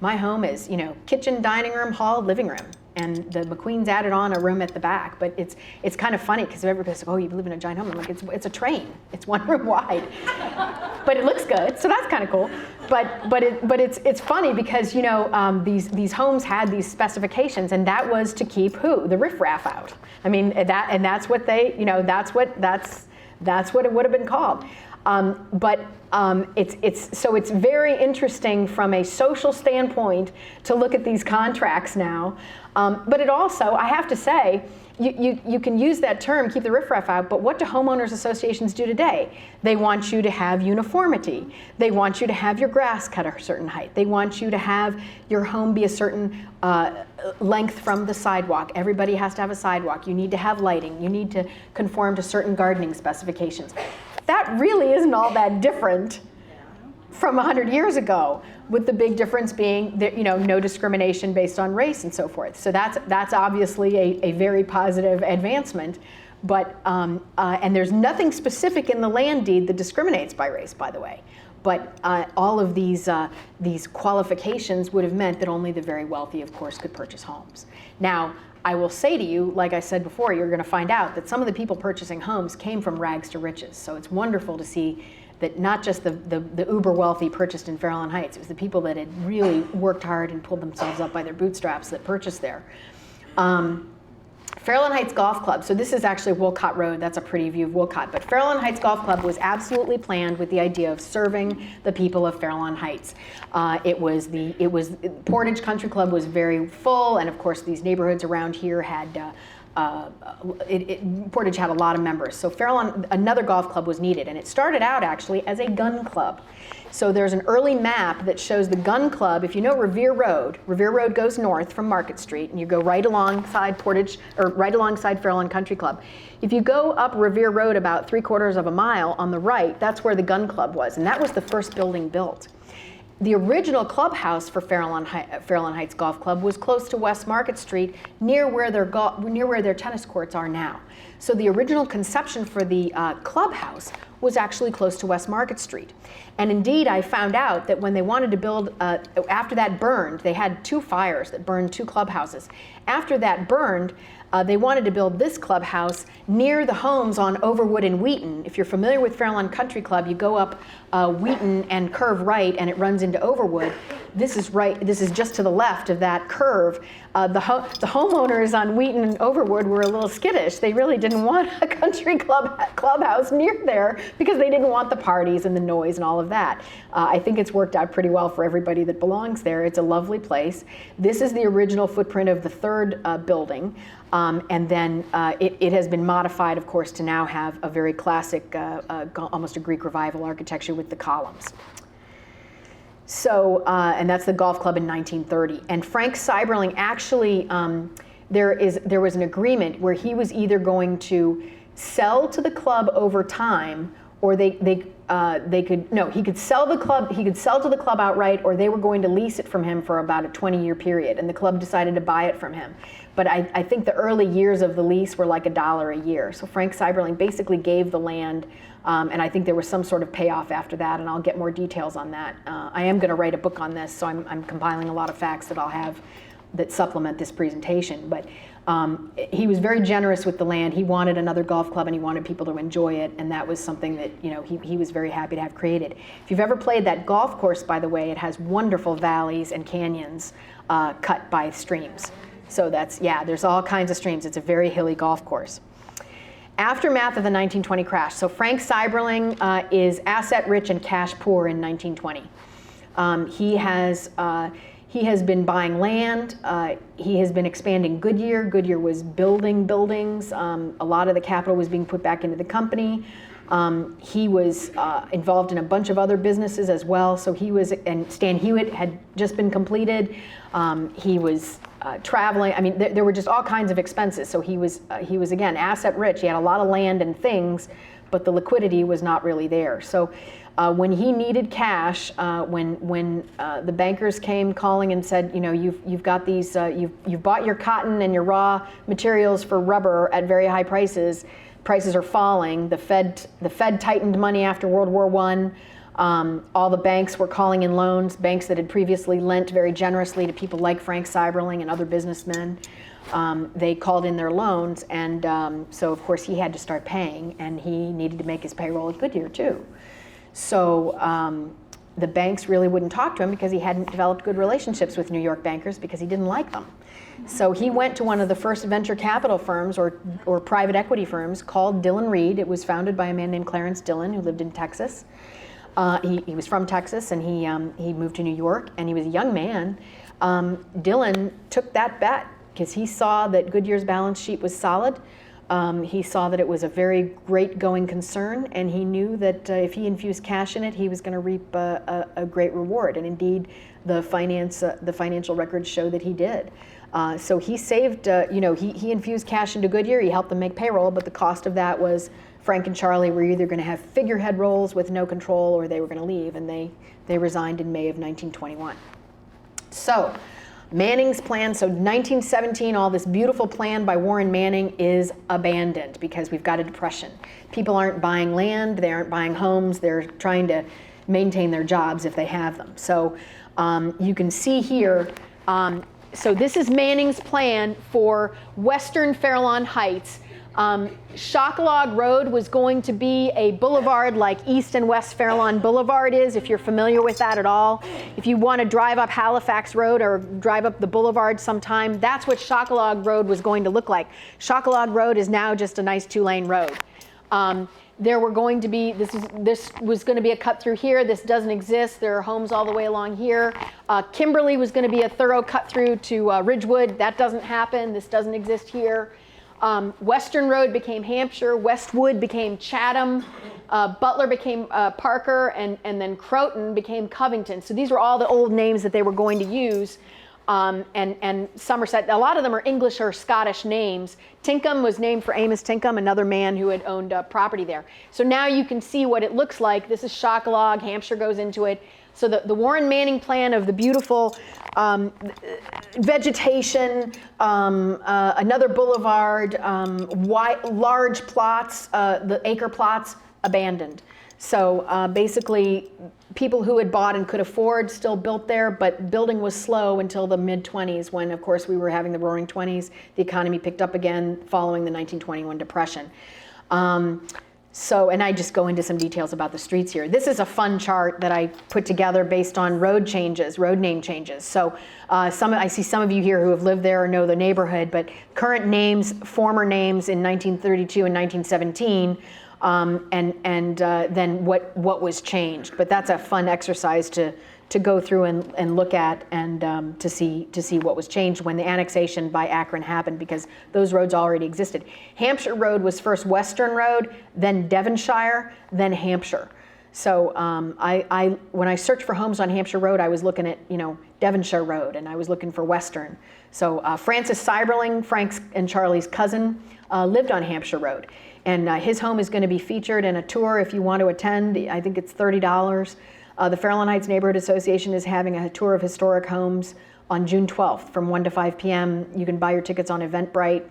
Speaker 2: My home is, kitchen, dining room, hall, living room, and the McQueen's added on a room at the back. But it's kind of funny because everybody's like, oh, you live in a giant home. I'm like, it's a train. It's 1 room wide, but it looks good, so that's kind of cool. But it's funny because these homes had these specifications, and that was to keep who? The riffraff out. I mean that's what they that's what it would have been called. It's very interesting from a social standpoint to look at these contracts now. But it also, I have to say, you can use that term, keep the riffraff out, but what do homeowners associations do today? They want you to have uniformity. They want you to have your grass cut a certain height. They want you to have your home be a certain length from the sidewalk. Everybody has to have a sidewalk. You need to have lighting. You need to conform to certain gardening specifications. That really isn't all that different from 100 years ago, with the big difference being that no discrimination based on race and so forth. So that's obviously a very positive advancement. But and there's nothing specific in the land deed that discriminates by race, by the way. But all of these qualifications would have meant that only the very wealthy, of course, could purchase homes. Now, I will say to you, like I said before, you're going to find out that some of the people purchasing homes came from rags to riches. So it's wonderful to see that not just the uber wealthy purchased in Fairlawn Heights, it was the people that had really worked hard and pulled themselves up by their bootstraps that purchased there. Fairlawn Heights Golf Club, so this is actually Wolcott Road, that's a pretty view of Wolcott, but Fairlawn Heights Golf Club was absolutely planned with the idea of serving the people of Fairlawn Heights. Portage Country Club was very full, and of course these neighborhoods around here had, Portage had a lot of members. So Fairlawn, another golf club was needed, and it started out actually as a gun club. So there's an early map that shows the gun club. If you know Revere Road goes north from Market Street, and you go right alongside Portage, or right alongside Fairlawn Country Club. If you go up Revere Road about 3/4 of a mile on the right, that's where the gun club was, and that was the first building built. The original clubhouse for Fairlawn Heights Golf Club was close to West Market Street, near where their tennis courts are now. So the original conception for the clubhouse was actually close to West Market Street. And indeed, I found out that when they wanted to build, after that burned, they had 2 fires that burned 2 clubhouses. After that burned, they wanted to build this clubhouse near the homes on Overwood and Wheaton. If you're familiar with Fairlawn Country Club, you go up Wheaton and curve right, and it runs into Overwood. This is just to the left of that curve. The homeowners on Wheaton and Overwood were a little skittish. They really didn't want a country clubhouse near there because they didn't want the parties and the noise and all of that. I think it's worked out pretty well for everybody that belongs there. It's a lovely place. This is the original footprint of the 3rd building. And then it has been modified, of course, to now have a very classic, almost a Greek revival architecture with the columns. So, and that's the golf club in 1930. And Frank Seiberling actually, there was an agreement where he was either going to sell to the club over time, or he could sell the club, he could sell to the club outright, or they were going to lease it from him for about a 20-year period, and the club decided to buy it from him. But I think the early years of the lease were like $1 a year. So Frank Seiberling basically gave the land, and I think there was some sort of payoff after that, and I'll get more details on that. I am going to write a book on this, so I'm compiling a lot of facts that I'll have that supplement this presentation. But He was very generous with the land. He wanted another golf club and he wanted people to enjoy it, and that was something that he was very happy to have created. If you've ever played that golf course, by the way, it has wonderful valleys and canyons cut by streams. So there's all kinds of streams. It's a very hilly golf course. Aftermath of the 1920 crash. So Frank Seiberling is asset rich and cash poor in 1920. He has been buying land. He has been expanding Goodyear. Goodyear was building buildings. A lot of the capital was being put back into the company. He was involved in a bunch of other businesses as well. So and Stan Hywet had just been completed. He was traveling. I mean, there were just all kinds of expenses. So he was again asset rich. He had a lot of land and things, but the liquidity was not really there. So when he needed cash, when the bankers came calling and said, you've got these, you've bought your cotton and your raw materials for rubber at very high prices. Prices are falling. The Fed tightened money after World War I. All the banks were calling in loans, banks that had previously lent very generously to people like Frank Seiberling and other businessmen. They called in their loans, and so of course he had to start paying, and he needed to make his payroll at Goodyear too. So the banks really wouldn't talk to him because he hadn't developed good relationships with New York bankers because he didn't like them. So he went to one of the first venture capital firms or private equity firms called Dillon Reed. It was founded by a man named Clarence Dillon who lived in Texas. He was from Texas, and he moved to New York, and he was a young man. Dillon took that bet because he saw that Goodyear's balance sheet was solid. He saw that it was a very great going concern, and he knew that if he infused cash in it, he was going to reap a great reward. And indeed, the financial records show that he did. So he saved, he infused cash into Goodyear. He helped them make payroll, but the cost of that was Frank and Charlie were either going to have figurehead roles with no control, or they were going to leave, and they resigned in May of 1921. So Manning's plan, so 1917, all this beautiful plan by Warren Manning is abandoned because we've got a depression. People aren't buying land, they aren't buying homes, they're trying to maintain their jobs if they have them. So you can see here, so this is Manning's plan for Western Fairlawn Heights. Shocklog Road was going to be a boulevard like East and West Fairlawn Boulevard is, if you're familiar with that at all. If you want to drive up Halifax Road or drive up the boulevard sometime, that's what Shocklog Road was going to look like. Shocklog Road is now just a nice two-lane road. There were going to be, this was going to be a cut through here. This doesn't exist. There are homes all the way along here. Kimberly was going to be a thorough cut through to Ridgewood. That doesn't happen. This doesn't exist here. Western Road became Hampshire, Westwood became Chatham, Butler became Parker, and then Croton became Covington. So these were all the old names that they were going to use. And Somerset, a lot of them are English or Scottish names. Tinkham was named for Amos Tinkham, another man who had owned property there. So now you can see what it looks like. This is Shocklog, Hampshire goes into it. So the Warren Manning plan of the beautiful vegetation, another boulevard, large plots, the acre plots, abandoned. So basically, people who had bought and could afford still built there, but building was slow until the mid-20s when, of course, we were having the Roaring '20s. The economy picked up again following the 1921 Depression. And I just go into some details about the streets here. This is a fun chart that I put together based on road name changes. So I see some of you here who have lived there or know the neighborhood, but current names, former names in 1932 and 1917, then what was changed. But that's a fun exercise to go through and look at and to see what was changed when the annexation by Akron happened, because those roads already existed. Hampshire Road was first Western Road, then Devonshire, then Hampshire. So when I searched for homes on Hampshire Road, I was looking at Devonshire Road, and I was looking for Western. So Francis Seiberling, Frank's and Charlie's cousin, lived on Hampshire Road. And his home is going to be featured in a tour if you want to attend. I think it's $30. The Fairlawn Heights Neighborhood Association is having a tour of historic homes on June 12th from 1 to 5 p.m. You can buy your tickets on Eventbrite,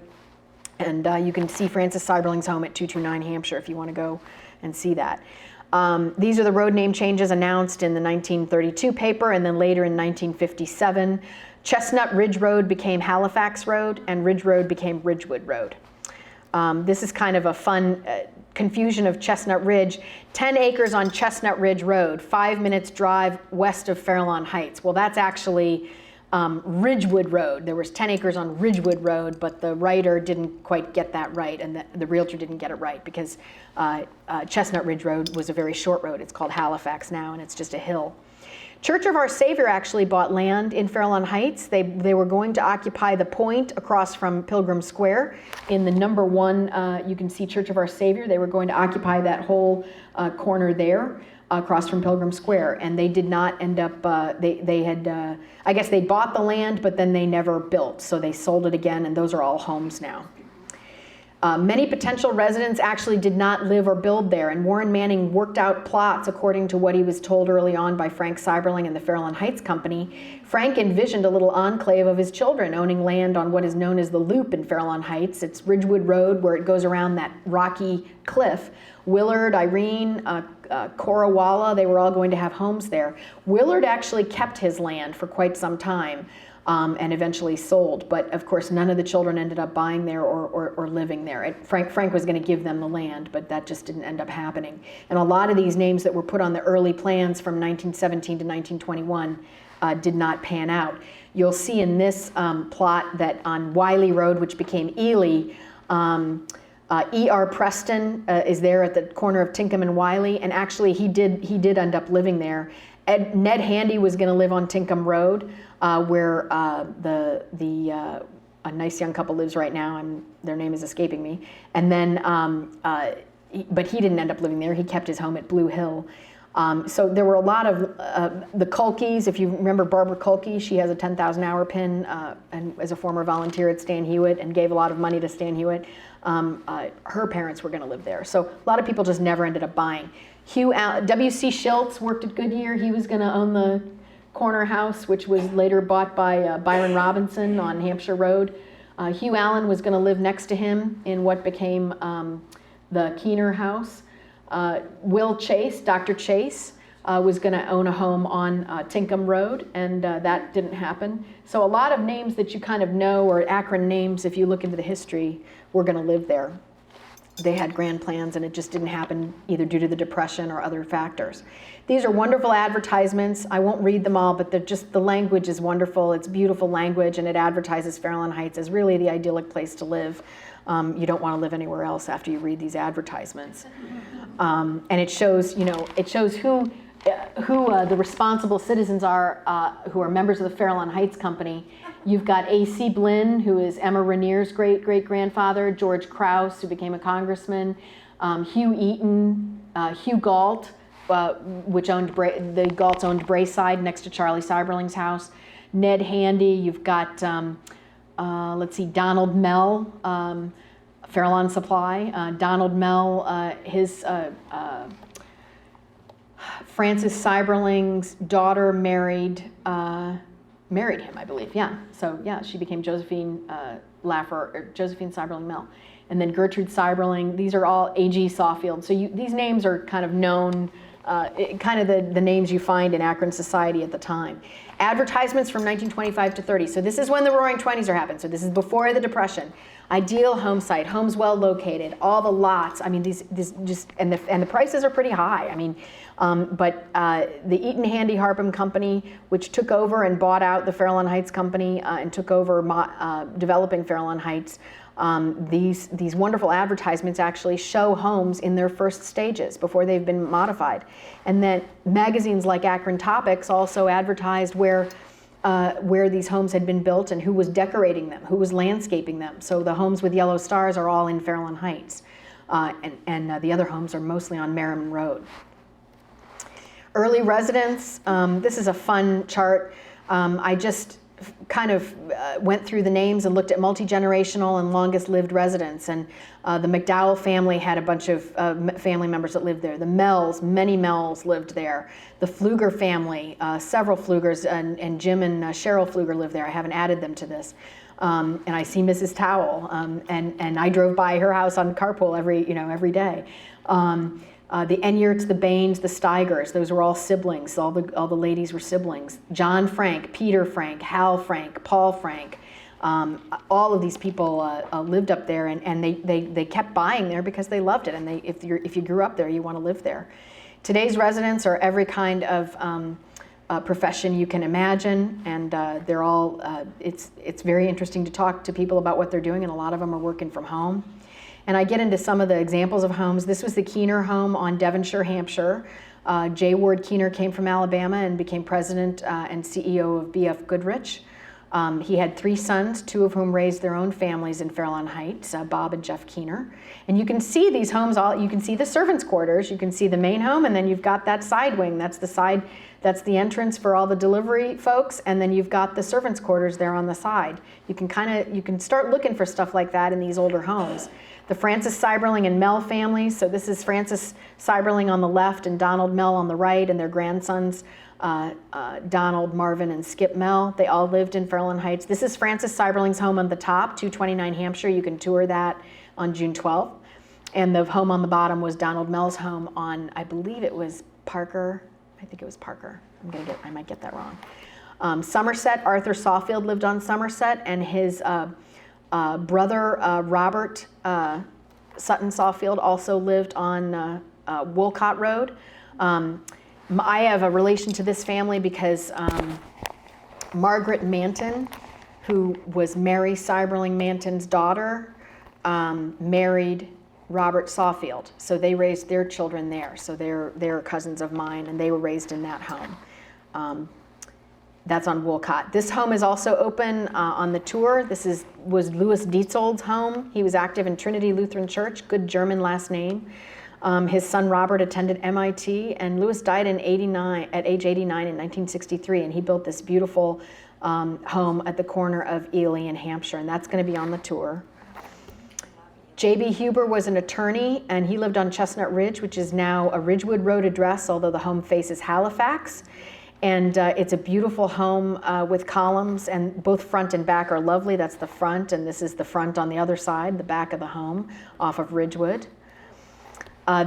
Speaker 2: and you can see Francis Seiberling's home at 229 Hampshire if you want to go and see that. These are the road name changes announced in the 1932 paper and then later in 1957. Chestnut Ridge Road became Halifax Road, and Ridge Road became Ridgewood Road. This is kind of a fun confusion of Chestnut Ridge. 10 acres on Chestnut Ridge Road, 5 minutes drive west of Fairlawn Heights. Well, that's actually Ridgewood Road. There was 10 acres on Ridgewood Road, but the writer didn't quite get that right, and the realtor didn't get it right, because Chestnut Ridge Road was a very short road. It's called Halifax now, and it's just a hill. Church of Our Savior actually bought land in Fairlawn Heights. They were going to occupy the point across from Pilgrim Square. In the number 1, you can see Church of Our Savior. They were going to occupy that whole corner there across from Pilgrim Square, and they did not end up, they had, I guess they bought the land, but then they never built, so they sold it again, and those are all homes now. Many potential residents actually did not live or build there, and Warren Manning worked out plots according to what he was told early on by Frank Seiberling and the Fairlawn Heights Company. Frank envisioned a little enclave of his children owning land on what is known as the Loop in Fairlawn Heights. It's Ridgewood Road, where it goes around that rocky cliff. Willard, Irene, Corawalla, they were all going to have homes there. Willard actually kept his land for quite some time. And eventually sold, but of course none of the children ended up buying there or living there. Frank was going to give them the land, but that just didn't end up happening. And a lot of these names that were put on the early plans from 1917 to 1921 did not pan out. You'll see in this plot that on Wiley Road, which became Ely, E.R. Preston is there at the corner of Tinkham and Wiley, and actually he did end up living there. Ned Handy was going to live on Tinkham Road, where a nice young couple lives right now, their name is escaping me. And then, but he didn't end up living there. He kept his home at Blue Hill. So there were a lot of the Kulkes. If you remember Barbara Kulke, she has a 10,000-hour pin, and as a former volunteer at Stan Hywet, and gave a lot of money to Stan Hywet. Her parents were going to live there. So a lot of people just never ended up buying. W.C. Schultz worked at Goodyear. He was going to own the corner house, which was later bought by Byron Robinson on Hampshire Road. Hugh Allen was going to live next to him in what became the Keener house. Will Chase, Dr. Chase, was going to own a home on Tinkham Road, and that didn't happen. So a lot of names that you kind of know, or Akron names, if you look into the history, were going to live there. They had grand plans, and it just didn't happen, either due to the Depression or other factors. These are wonderful advertisements. I won't read them all, but the language is wonderful. It's beautiful language, and it advertises Fairlawn Heights as really the idyllic place to live. You don't want to live anywhere else after you read these advertisements. And it shows, who the responsible citizens are, who are members of the Fairlawn Heights Company. You've got A.C. Blinn, who is Emma Rainier's great-great-grandfather, George Krause, who became a congressman, Hugh Eaton, Hugh Galt, which owned the Galts owned Braeside next to Charlie Seiberling's house, Ned Handy. You've got, Donald Mell, Fairlawn Supply. Donald Mell, his Francis Seiberling's daughter married him, I believe. Yeah. So yeah, she became Josephine Josephine Seiberling Mell, and then Gertrude Seiberling. These are all A.G. Sawfield. So these names are kind of known, kind of the names you find in Akron society at the time. Advertisements from 1925 to 30. So this is when the Roaring Twenties are happening. So this is before the Depression. Ideal home site, homes well located, all the lots. I mean, these just and the prices are pretty high. I mean, but the Eaton Handy Harpham Company, which took over and bought out the Fairlawn Heights Company and took over developing Fairlawn Heights. These wonderful advertisements actually show homes in their first stages before they've been modified, and then magazines like Akron Topics also advertised where these homes had been built and who was decorating them, who was landscaping them. So the homes with yellow stars are all in Fairlawn Heights, and the other homes are mostly on Merriman Road. Early residents. This is a fun chart. I just kind of went through the names and looked at multi-generational and longest lived residents, and the McDowell family had a bunch of family members that lived there. The Mells, many Mells lived there. The Pfluger family, several Pflugers, and Jim and Cheryl Pfluger lived there. I haven't added them to this. And I see Mrs. Towell, and I drove by her house on carpool every day. The Enyarts, the Baines, the Steigers, those were all siblings. All the ladies were siblings. John Frank, Peter Frank, Hal Frank, Paul Frank. All of these people lived up there, and they kept buying there because they loved it. And if you grew up there, you want to live there. Today's residents are every kind of profession you can imagine, and they're all. It's very interesting to talk to people about what they're doing, and a lot of them are working from home. And I get into some of the examples of homes. This was the Keener home on Devonshire, Hampshire. J. Ward Keener came from Alabama and became president and CEO of B.F. Goodrich. He had 3 sons, 2 of whom raised their own families in Fairlawn Heights, Bob and Jeff Keener. And you can see these homes, you can see the servants' quarters, you can see the main home, and then you've got that side wing. That's the entrance for all the delivery folks, and then you've got the servants' quarters there on the side. You can start looking for stuff like that in these older homes. The Francis Seiberling and Mell families, so this is Francis Seiberling on the left and Donald Mell on the right, and their grandsons, Donald, Marvin, and Skip Mell. They all lived in Fairlawn Heights. This is Francis Seiberling's home on the top, 229 Hampshire. You can tour that on June 12th. And the home on the bottom was Donald Mell's home on, I believe it was Parker. I think it was Parker. I might get that wrong. Somerset, Arthur Sawfield lived on Somerset, and his brother, Robert Sutton Sawfield, also lived on Wolcott Road. I have a relation to this family because Margaret Manton, who was Mary Seiberling Manton's daughter, married Robert Sawfield. So they raised their children there. So they're cousins of mine, and they were raised in that home. That's on Wolcott. This home is also open on the tour. This was Louis Dietzold's home. He was active in Trinity Lutheran Church, good German last name. His son Robert attended MIT, and Louis died at age 89 in 1963, and he built this beautiful home at the corner of Ely and Hampshire, and that's going to be on the tour. J.B. Huber was an attorney, and he lived on Chestnut Ridge, which is now a Ridgewood Road address, although the home faces Halifax. And it's a beautiful home with columns, and both front and back are lovely. That's the front, and this is the front on the other side, the back of the home off of Ridgewood.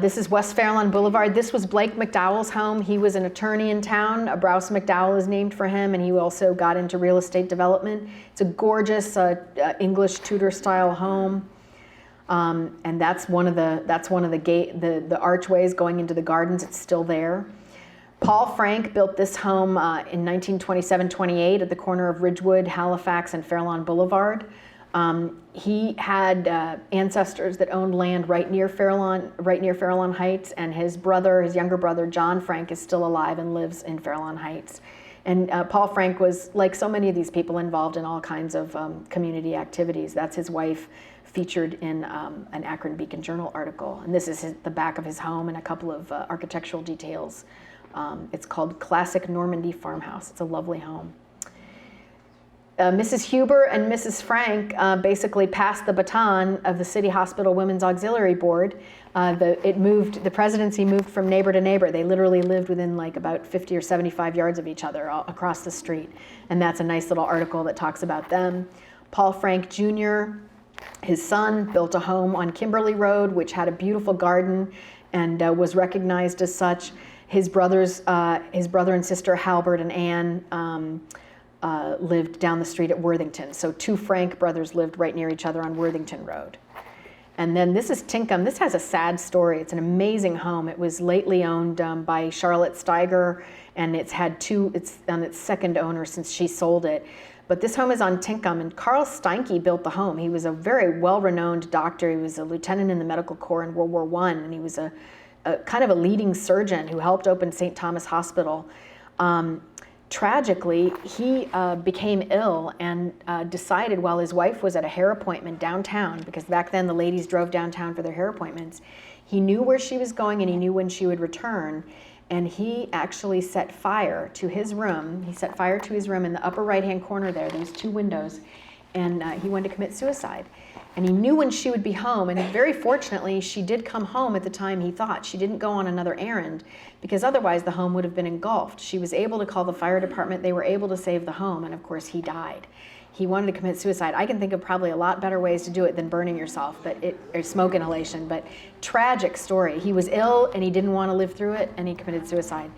Speaker 2: This is West Fairlawn Boulevard. This was Blake McDowell's home. He was an attorney in town. Browse McDowell is named for him, and he also got into real estate development. It's a gorgeous English Tudor-style home, and that's one of the archways going into the gardens. It's still there. Paul Frank built this home in 1927-28 at the corner of Ridgewood, Halifax, and Fairlawn Boulevard. He had ancestors that owned land right near Fairlawn Heights, and his younger brother, John Frank, is still alive and lives in Fairlawn Heights. And Paul Frank was, like so many of these people, involved in all kinds of community activities. That's his wife, featured in an Akron Beacon Journal article. And this is the back of his home and a couple of architectural details. It's called Classic Normandy Farmhouse. It's a lovely home. Mrs. Huber and Mrs. Frank basically passed the baton of the City Hospital Women's Auxiliary Board. The presidency moved from neighbor to neighbor. They literally lived within like about 50 or 75 yards of each other across the street. And that's a nice little article that talks about them. Paul Frank Jr., his son, built a home on Kimberly Road, which had a beautiful garden and was recognized as such. His brother and sister, Halbert and Ann, lived down the street at Worthington. So 2 Frank brothers lived right near each other on Worthington Road. And then this is Tinkham. This has a sad story. It's an amazing home. It was lately owned by Charlotte Steiger, and it's on its second owner since she sold it. But this home is on Tinkham, and Carl Steinke built the home. He was a very well-renowned doctor. He was a lieutenant in the medical corps in World War I, and he was a kind of a leading surgeon who helped open St. Thomas Hospital. Tragically, he became ill and decided while his wife was at a hair appointment downtown, because back then the ladies drove downtown for their hair appointments, he knew where she was going and he knew when she would return, and he actually set fire to his room. He set fire to his room in the upper right-hand corner there, those 2 windows, and he went to commit suicide. And he knew when she would be home, and very fortunately, she did come home at the time he thought. She didn't go on another errand, because otherwise the home would have been engulfed. She was able to call the fire department. They were able to save the home, and of course he died. he wanted to commit suicide. I can think of probably a lot better ways to do it than burning yourself, or smoke inhalation, but tragic story. He was ill and he didn't want to live through it, and he committed suicide.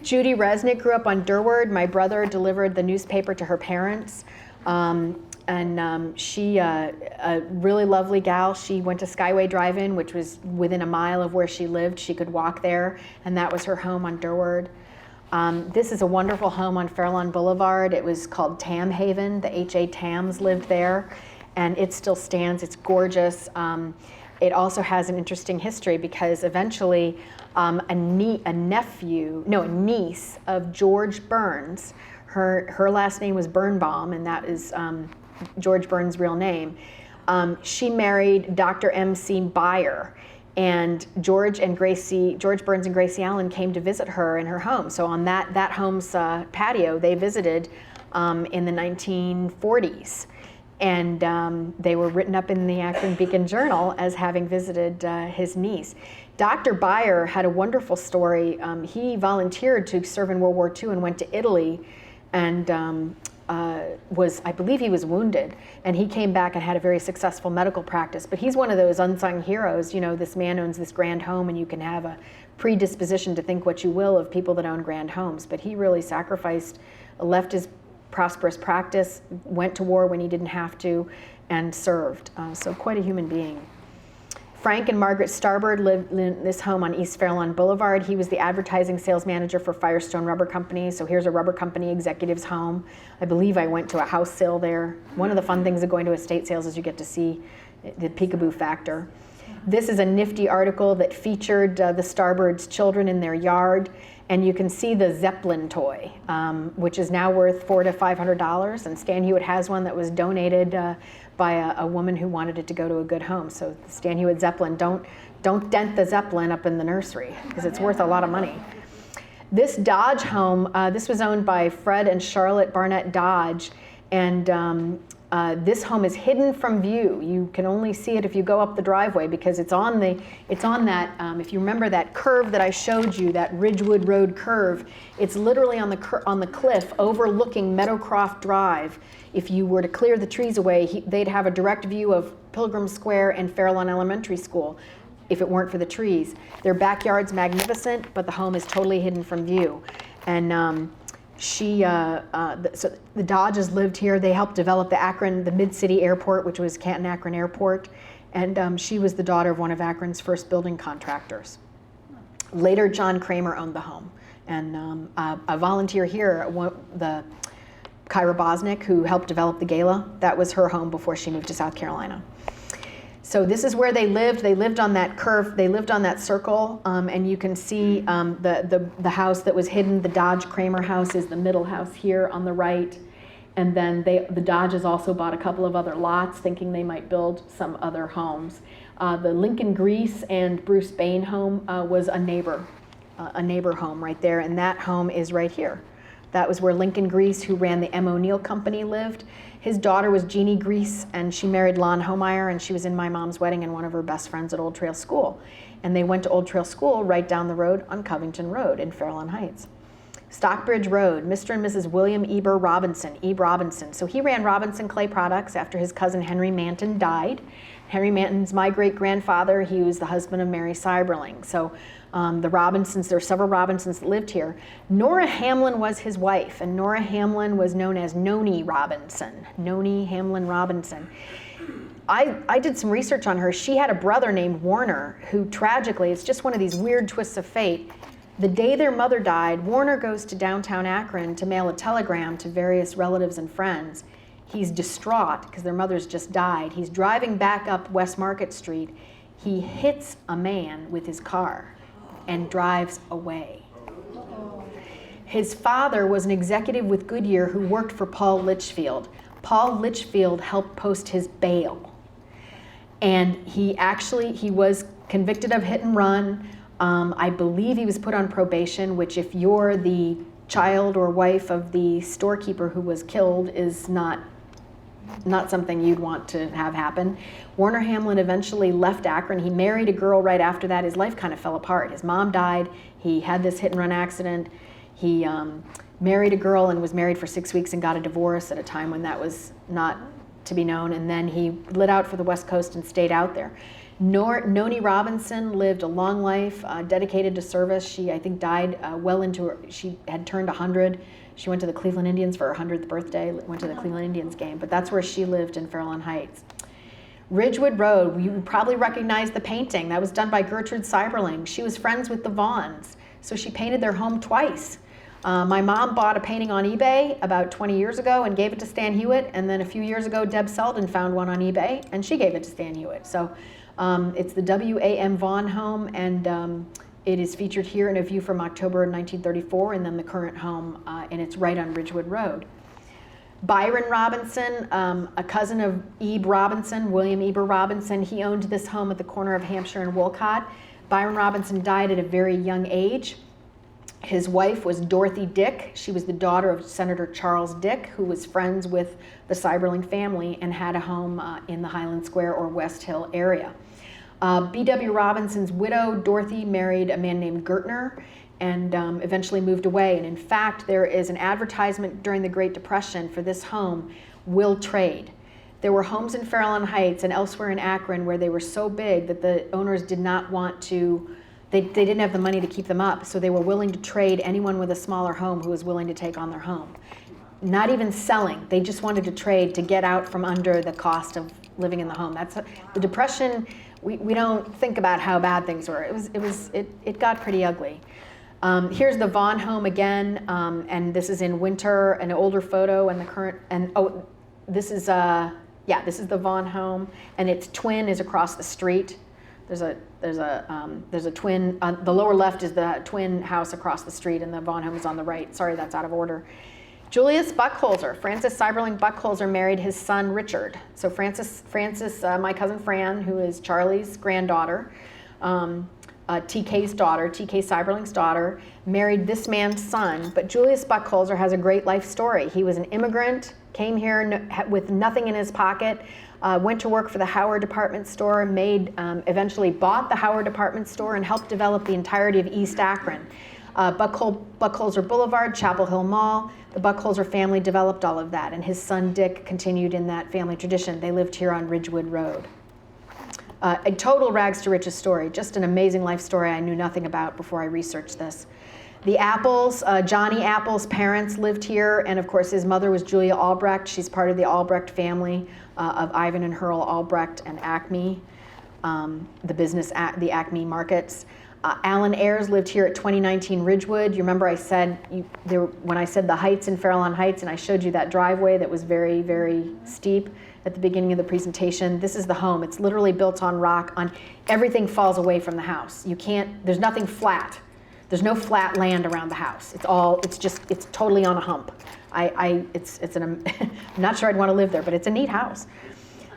Speaker 2: Judy Resnick grew up on Durward. My brother delivered the newspaper to her parents. She, a really lovely gal, she went to Skyway Drive-In, which was within a mile of where she lived. She could walk there, and that was her home on Durward. This is a wonderful home on Fairlawn Boulevard. It was called Tam Haven. The H.A. Tams lived there, and it still stands. It's gorgeous. It also has an interesting history because eventually a niece of George Burns, her last name was Birnbaum, and that is George Burns' real name. She married Dr. M.C. Beyer. And George Burns and Gracie Allen came to visit her in her home. So on that home's patio, they visited in the 1940s. And they were written up in the Akron Beacon Journal as having visited his niece. Dr. Beyer had a wonderful story. He volunteered to serve in World War II and went to Italy, and I believe he was wounded, and he came back and had a very successful medical practice. But he's one of those unsung heroes. You know, this man owns this grand home, and you can have a predisposition to think what you will of people that own grand homes. But he really sacrificed, left his prosperous practice, went to war when he didn't have to, and served. So quite a human being. Frank and Margaret Starbird lived in this home on East Fairlawn Boulevard. He was the advertising sales manager for Firestone Rubber Company. So here's a rubber company executive's home. I believe I went to a house sale there. One of the fun things of going to estate sales is you get to see the peekaboo factor. This is a nifty article that featured the Starbirds' children in their yard. And you can see the Zeppelin toy, which is now worth $400 to $500. And Stan Hywet has one that was donated by a woman who wanted it to go to a good home. So the Stan Hywet Zeppelin, don't dent the Zeppelin up in the nursery, because it's worth a lot of money. This Dodge home, this was owned by Fred and Charlotte Barnett Dodge, and this home is hidden from view. You can only see it if you go up the driveway, because it's on that, if you remember that curve that I showed you, that Ridgewood Road curve, it's literally on the cliff overlooking Meadowcroft Drive. If you were to clear the trees away, they'd have a direct view of Pilgrim Square and Fairlawn Elementary School if it weren't for the trees. Their backyard's magnificent, but the home is totally hidden from view. And so the Dodges lived here. They helped develop the Mid-City Airport, which was Canton Akron Airport, and she was the daughter of one of Akron's first building contractors. Later, John Kramer owned the home, and a volunteer here, the Kyra Bosnick, who helped develop the gala, that was her home before she moved to South Carolina. So this is where they lived. They lived on that curve. They lived on that circle, and you can see the house that was hidden. The Dodge Kramer house is the middle house here on the right, and then the Dodges also bought a couple of other lots, thinking they might build some other homes. The Lincoln Grease and Bruce Bain home was a neighbor home right there, and that home is right here. That was where Lincoln Grease, who ran the M. O'Neill Company, lived. His daughter was Jeannie Grease, and she married Lon Homeyer, and she was in my mom's wedding and one of her best friends at Old Trail School. And they went to Old Trail School right down the road on Covington Road in Fairlawn Heights. Stockbridge Road, Mr. and Mrs. William Ebe Robinson. So he ran Robinson Clay Products after his cousin Henry Manton died. Henry Manton's my great-grandfather. He was the husband of Mary Seiberling. So the Robinsons, there are several Robinsons that lived here. Nora Hamlin was his wife, and Nora Hamlin was known as Noni Robinson. Noni Hamlin Robinson. I did some research on her. She had a brother named Warner, who tragically, it's just one of these weird twists of fate. The day their mother died, Warner goes to downtown Akron to mail a telegram to various relatives and friends. He's distraught because their mother's just died. He's driving back up West Market Street. He hits a man with his car and drives away. His father was an executive with Goodyear who worked for Paul Litchfield. Paul Litchfield helped post his bail. And he was convicted of hit and run. I believe he was put on probation, which if you're the child or wife of the storekeeper who was killed is not something you'd want to have happen. Warner Hamlin eventually left Akron. He married a girl right after that. His life kind of fell apart. His mom died. He had this hit and run accident. He married a girl and was married for 6 weeks and got a divorce at a time when that was not to be known, and then he lit out for the West Coast and stayed out there. Noni Robinson lived a long life, dedicated to service. She, I think, died well into her, she had turned 100. She went to the Cleveland Indians for her 100th birthday, went to the Cleveland Indians game, but that's where she lived in Fairlawn Heights. Ridgewood Road, you probably recognize the painting. That was done by Gertrude Seiberling. She was friends with the Vaughns, so she painted their home twice. My mom bought a painting on eBay about 20 years ago and gave it to Stan Hywet, and then a few years ago, Deb Selden found one on eBay, and she gave it to Stan Hywet. So it's the W.A.M. Vaughn home, and it is featured here in a view from October 1934, and then the current home, and it's right on Ridgewood Road. Byron Robinson, a cousin of Ebe Robinson, William Eber Robinson, he owned this home at the corner of Hampshire and Wolcott. Byron Robinson died at a very young age. His wife was Dorothy Dick. She was the daughter of Senator Charles Dick, who was friends with the Seiberling family and had a home in the Highland Square or West Hill area. B.W. Robinson's widow, Dorothy, married a man named Gertner and eventually moved away. And in fact, there is an advertisement during the Great Depression for this home, will trade. There were homes in Fairlawn Heights and elsewhere in Akron where they were so big that the owners did not want to, they didn't have the money to keep them up, so they were willing to trade anyone with a smaller home who was willing to take on their home. Not even selling, they just wanted to trade to get out from under the cost of living in the home. That's the Depression. We don't think about how bad things were. It got pretty ugly. Here's the Vaughn home again, and this is in winter, an older photo, and the current, and oh, this is the Vaughn home, and its twin is across the street. There's a twin. The lower left is the twin house across the street, and the Vaughn home is on the right. Sorry, that's out of order. Julius Buckholzer, Francis Seiberling Buckholzer married his son Richard. So Francis, my cousin Fran, who is Charlie's granddaughter, TK's daughter, TK Seiberling's daughter, married this man's son. But Julius Buckholzer has a great life story. He was an immigrant, came here with nothing in his pocket, went to work for the Howard department store, eventually bought the Howard department store and helped develop the entirety of East Akron. Buckholzer Boulevard, Chapel Hill Mall, the Buckholzer family developed all of that, and his son Dick continued in that family tradition. They lived here on Ridgewood Road. A total rags to riches story, just an amazing life story I knew nothing about before I researched this. The Apples, Johnny Apple's parents lived here, and of course his mother was Julia Albrecht. She's part of the Albrecht family of Ivan and Hurl Albrecht and Acme, the Acme markets. Alan Ayers lived here at 2019 Ridgewood. You remember I said, when I said the heights in Fairlawn Heights, and I showed you that driveway that was very, very steep at the beginning of the presentation. This is the home. It's literally built on rock. Everything falls away from the house. There's nothing flat. There's no flat land around the house. It's totally on a hump. I'm not sure I'd want to live there, but it's a neat house.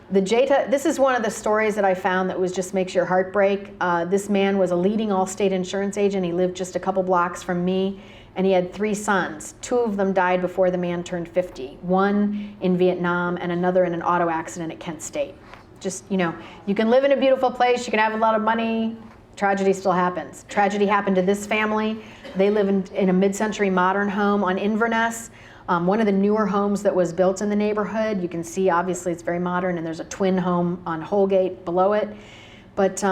Speaker 2: The Jeta, this is one of the stories that I found that just makes your heart break. This man was a leading Allstate insurance agent. He lived just a couple blocks from me, and he had 3 sons. 2 of them died before the man turned 50. One in Vietnam and another in an auto accident at Kent State. Just, you can live in a beautiful place, you can have a lot of money, tragedy still happens. Tragedy happened to this family. They live in a mid-century modern home on Inverness. One of the newer homes that was built in the neighborhood. You can see, obviously, it's very modern, and there's a twin home on Holgate below it. But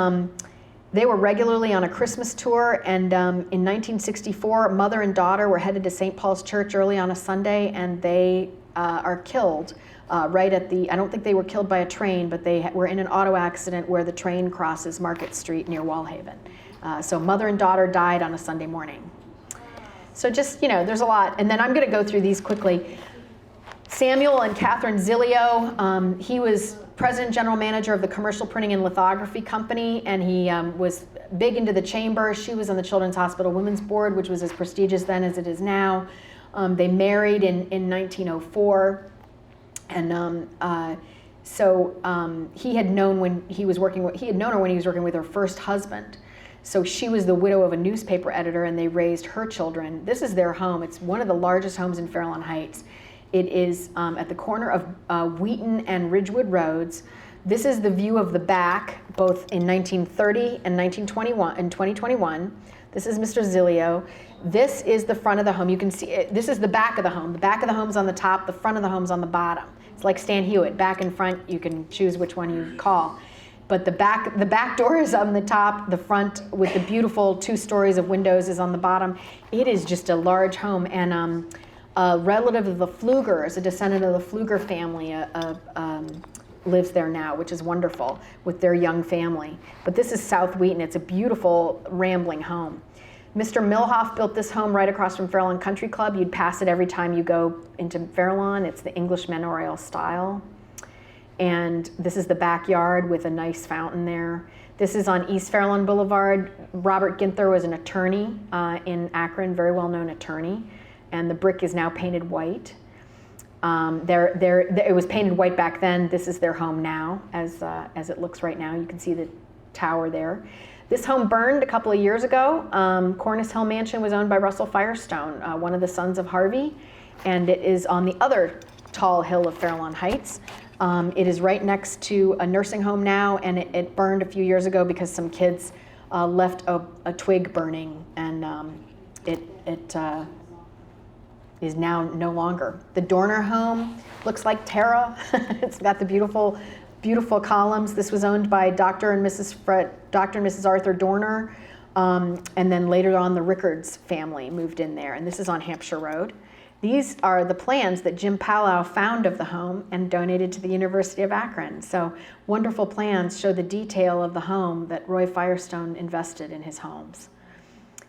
Speaker 2: they were regularly on a Christmas tour, and in 1964, mother and daughter were headed to St. Paul's Church early on a Sunday, and they are killed right at I don't think they were killed by a train, but they were in an auto accident where the train crosses Market Street near Wallhaven. So mother and daughter died on a Sunday morning. So just, there's a lot. And then I'm going to go through these quickly. Samuel and Catherine Zillio, he was president general manager of the Commercial Printing and Lithography Company, and he was big into the chamber. She was on the Children's Hospital Women's Board, which was as prestigious then as it is now. They married in 1904. And he had known when he was working with, he had known her when he was working with her first husband. So she was the widow of a newspaper editor, and they raised her children. This is their home. It's one of the largest homes in Fairlawn Heights. It is at the corner of Wheaton and Ridgewood Roads. This is the view of the back, both in 1930 and 2021. This is Mr. Zilio. This is the front of the home. You can see it. This is the back of the home. The back of the home's on the top, the front of the home's on the bottom. It's like Stan Hywet, back and front, you can choose which one you call. But the back door is on the top, the front with the beautiful 2 stories of windows is on the bottom. It is just a large home, and a relative of the Pflugers, a descendant of the Pfluger family, lives there now, which is wonderful, with their young family. But this is South Wheaton. It's a beautiful, rambling home. Mr. Milhoff built this home right across from Fairlawn Country Club. You'd pass it every time you go into Fairlawn. It's the English manorial style. And this is the backyard with a nice fountain there. This is on East Fairlawn Boulevard. Robert Ginther was an attorney in Akron, very well-known attorney. And the brick is now painted white. It was painted white back then. This is their home now, as it looks right now. You can see the tower there. This home burned a couple of years ago. Cornice Hill Mansion was owned by Russell Firestone, one of the sons of Harvey, and it is on the other tall hill of Fairlawn Heights. It is right next to a nursing home now, and it burned a few years ago because some kids left a twig burning, and it is now no longer. The Dorner home looks like Tara. It's got the beautiful columns. This was owned by Dr. and Mrs. Arthur Dorner, and then later on the Rickards family moved in there, and this is on Hampshire Road. These are the plans that Jim Pallow found of the home and donated to the University of Akron. So wonderful plans show the detail of the home that Roy Firestone invested in his homes.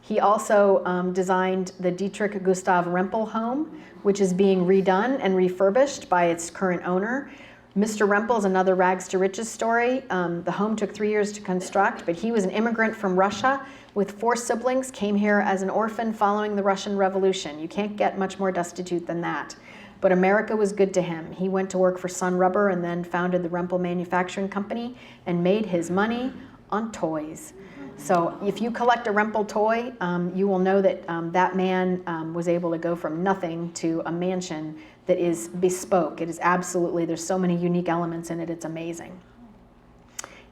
Speaker 2: He also designed the Dietrich Gustav Rempel home, which is being redone and refurbished by its current owner. Mr. Rempel is another rags to riches story. The home took 3 years to construct, but he was an immigrant from Russia with 4 siblings, came here as an orphan following the Russian Revolution. You can't get much more destitute than that. But America was good to him. He went to work for Sun Rubber and then founded the Rempel Manufacturing Company and made his money on toys. So if you collect a Rempel toy, you will know that that man was able to go from nothing to a mansion that is bespoke. It is absolutely, there's so many unique elements in it, it's amazing.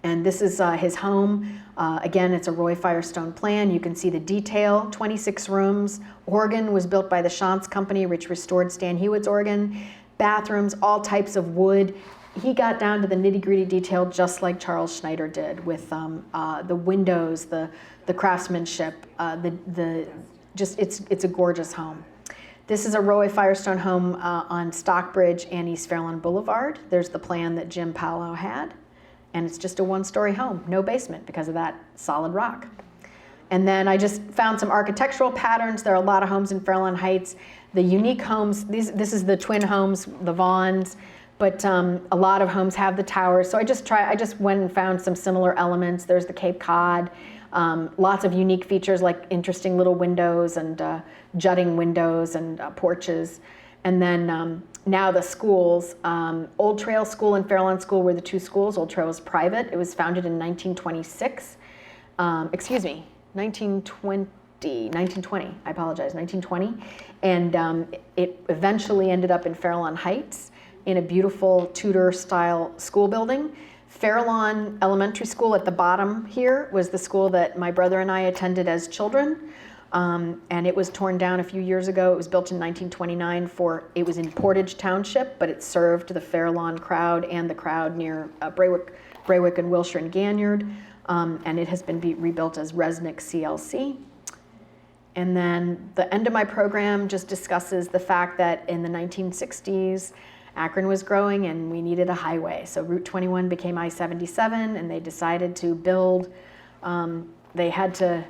Speaker 2: And this is his home. Again, it's a Roy Firestone plan. You can see the detail, 26 rooms. Organ was built by the Shantz Company, which restored Stan Hywet's organ. Bathrooms, all types of wood. He got down to the nitty-gritty detail just like Charles Schneider did with the windows, the craftsmanship, it's a gorgeous home. This is a Roy Firestone home on Stockbridge and East Fairlawn Boulevard. There's the plan that Jim Pallow had. And it's just a 1-story home, no basement because of that solid rock. And then I just found some architectural patterns. There are a lot of homes in Fairlawn Heights. The unique homes, this is the twin homes, the Vaughns, but a lot of homes have the towers. So I just went and found some similar elements. There's the Cape Cod, lots of unique features like interesting little windows and jutting windows and porches. And then now the schools, Old Trail School and Fairlawn School were the 2 schools. Old Trail was private. It was founded in 1926. 1920, I apologize, 1920. And it eventually ended up in Fairlawn Heights in a beautiful Tudor-style school building. Fairlawn Elementary School at the bottom here was the school that my brother and I attended as children. And it was torn down a few years ago. It was built in 1929 it was in Portage Township, but it served the Fairlawn crowd and the crowd near Braywick and Wilshire and Ganyard. And it has been rebuilt as Resnick CLC. And then the end of my program just discusses the fact that in the 1960s, Akron was growing and we needed a highway. So Route 21 became I-77 and they decided to build, the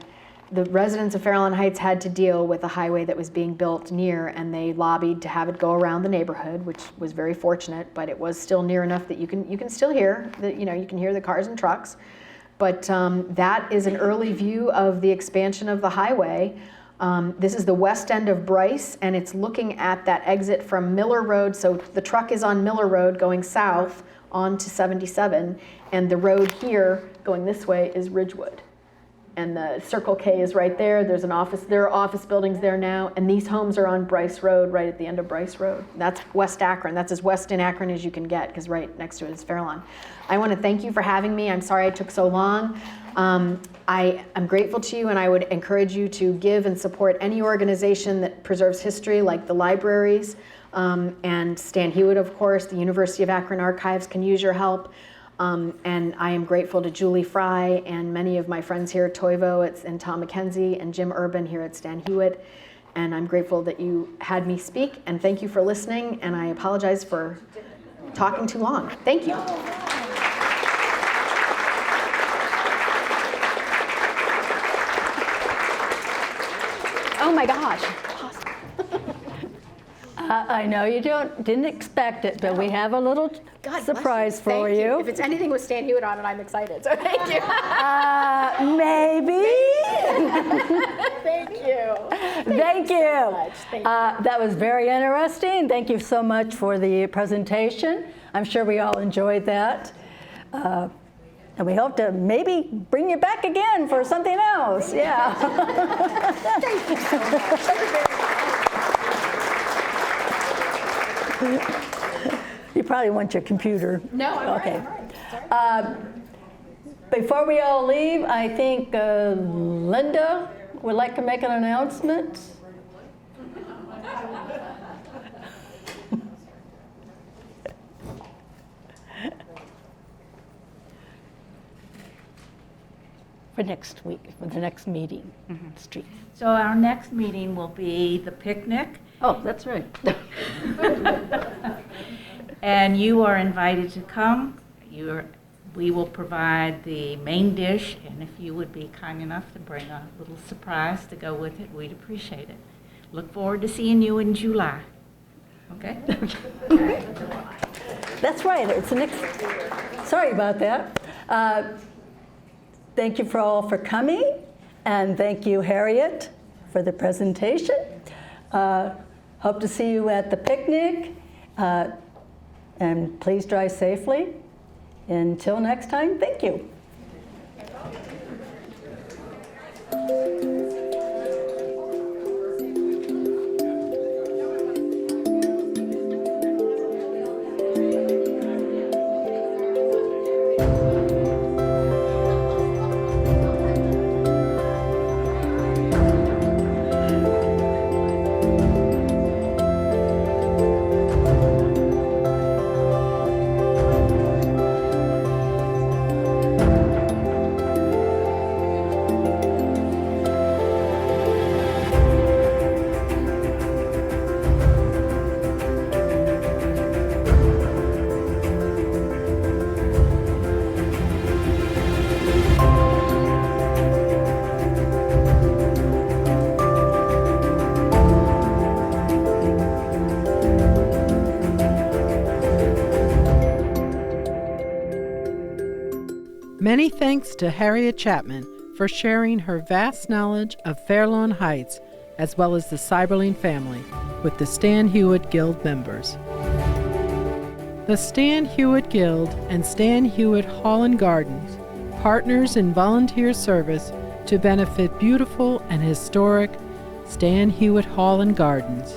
Speaker 2: residents of Fairlawn Heights had to deal with a highway that was being built near, and they lobbied to have it go around the neighborhood, which was very fortunate, but it was still near enough that you can still hear you can hear the cars and trucks. But that is an early view of the expansion of the highway. This is the west end of Bryce, and it's looking at that exit from Miller Road. So the truck is on Miller Road going south onto 77, and the road here going this way is Ridgewood. and the Circle K is right there. There's an office, there are office buildings there now, and these homes are on Bryce Road, right at the end of Bryce Road. That's West Akron. That's as west in Akron as you can get, because right next to it is Fairlawn. I want to thank you for having me. I'm sorry it took so long. I am grateful to you, and I would encourage you to give and support any organization that preserves history, like the libraries, and Stan Hywet, of course. The University of Akron Archives can use your help. And I am grateful to Julie Fry and many of my friends here, Toivo and Tom McKenzie and Jim Urban here at Stan Hywet. And I'm grateful that you had me speak, and thank you for listening, and I apologize for talking too long. Thank you. Oh my gosh.
Speaker 3: I know you didn't expect it, but we have a little surprise for you.
Speaker 2: If it's anything with Stan Hywet on it, I'm excited. So thank you.
Speaker 3: Maybe.
Speaker 2: Thank you.
Speaker 3: Thank you.
Speaker 2: So much. Thank you.
Speaker 3: That was very interesting. Thank you so much for the presentation. I'm sure we all enjoyed that. And we hope to maybe bring you back again for something else. Yeah.
Speaker 2: Thank you so much. Thank you very much.
Speaker 3: You probably want your computer.
Speaker 2: No, I'm
Speaker 3: okay.
Speaker 2: All right.
Speaker 3: Before we all leave, I think Linda would like to make an announcement. For next week, for the next meeting. Street.
Speaker 4: So our next meeting will be the picnic.
Speaker 3: Oh, that's right.
Speaker 4: And you are invited to come. We will provide the main dish, and if you would be kind enough to bring a little surprise to go with it, we'd appreciate it. Look forward to seeing you in July. Okay?
Speaker 3: That's right. It's the next. Sorry about that. Thank you all for coming, and thank you, Harriet, for the presentation. Hope to see you at the picnic, and please drive safely. Until next time, thank you.
Speaker 1: Many thanks to Harriet Chapman for sharing her vast knowledge of Fairlawn Heights, as well as the Seiberling family, with the Stan Hywet Guild members. The Stan Hywet Guild and Stan Hywet Hall and Gardens, partners in volunteer service to benefit beautiful and historic Stan Hywet Hall and Gardens.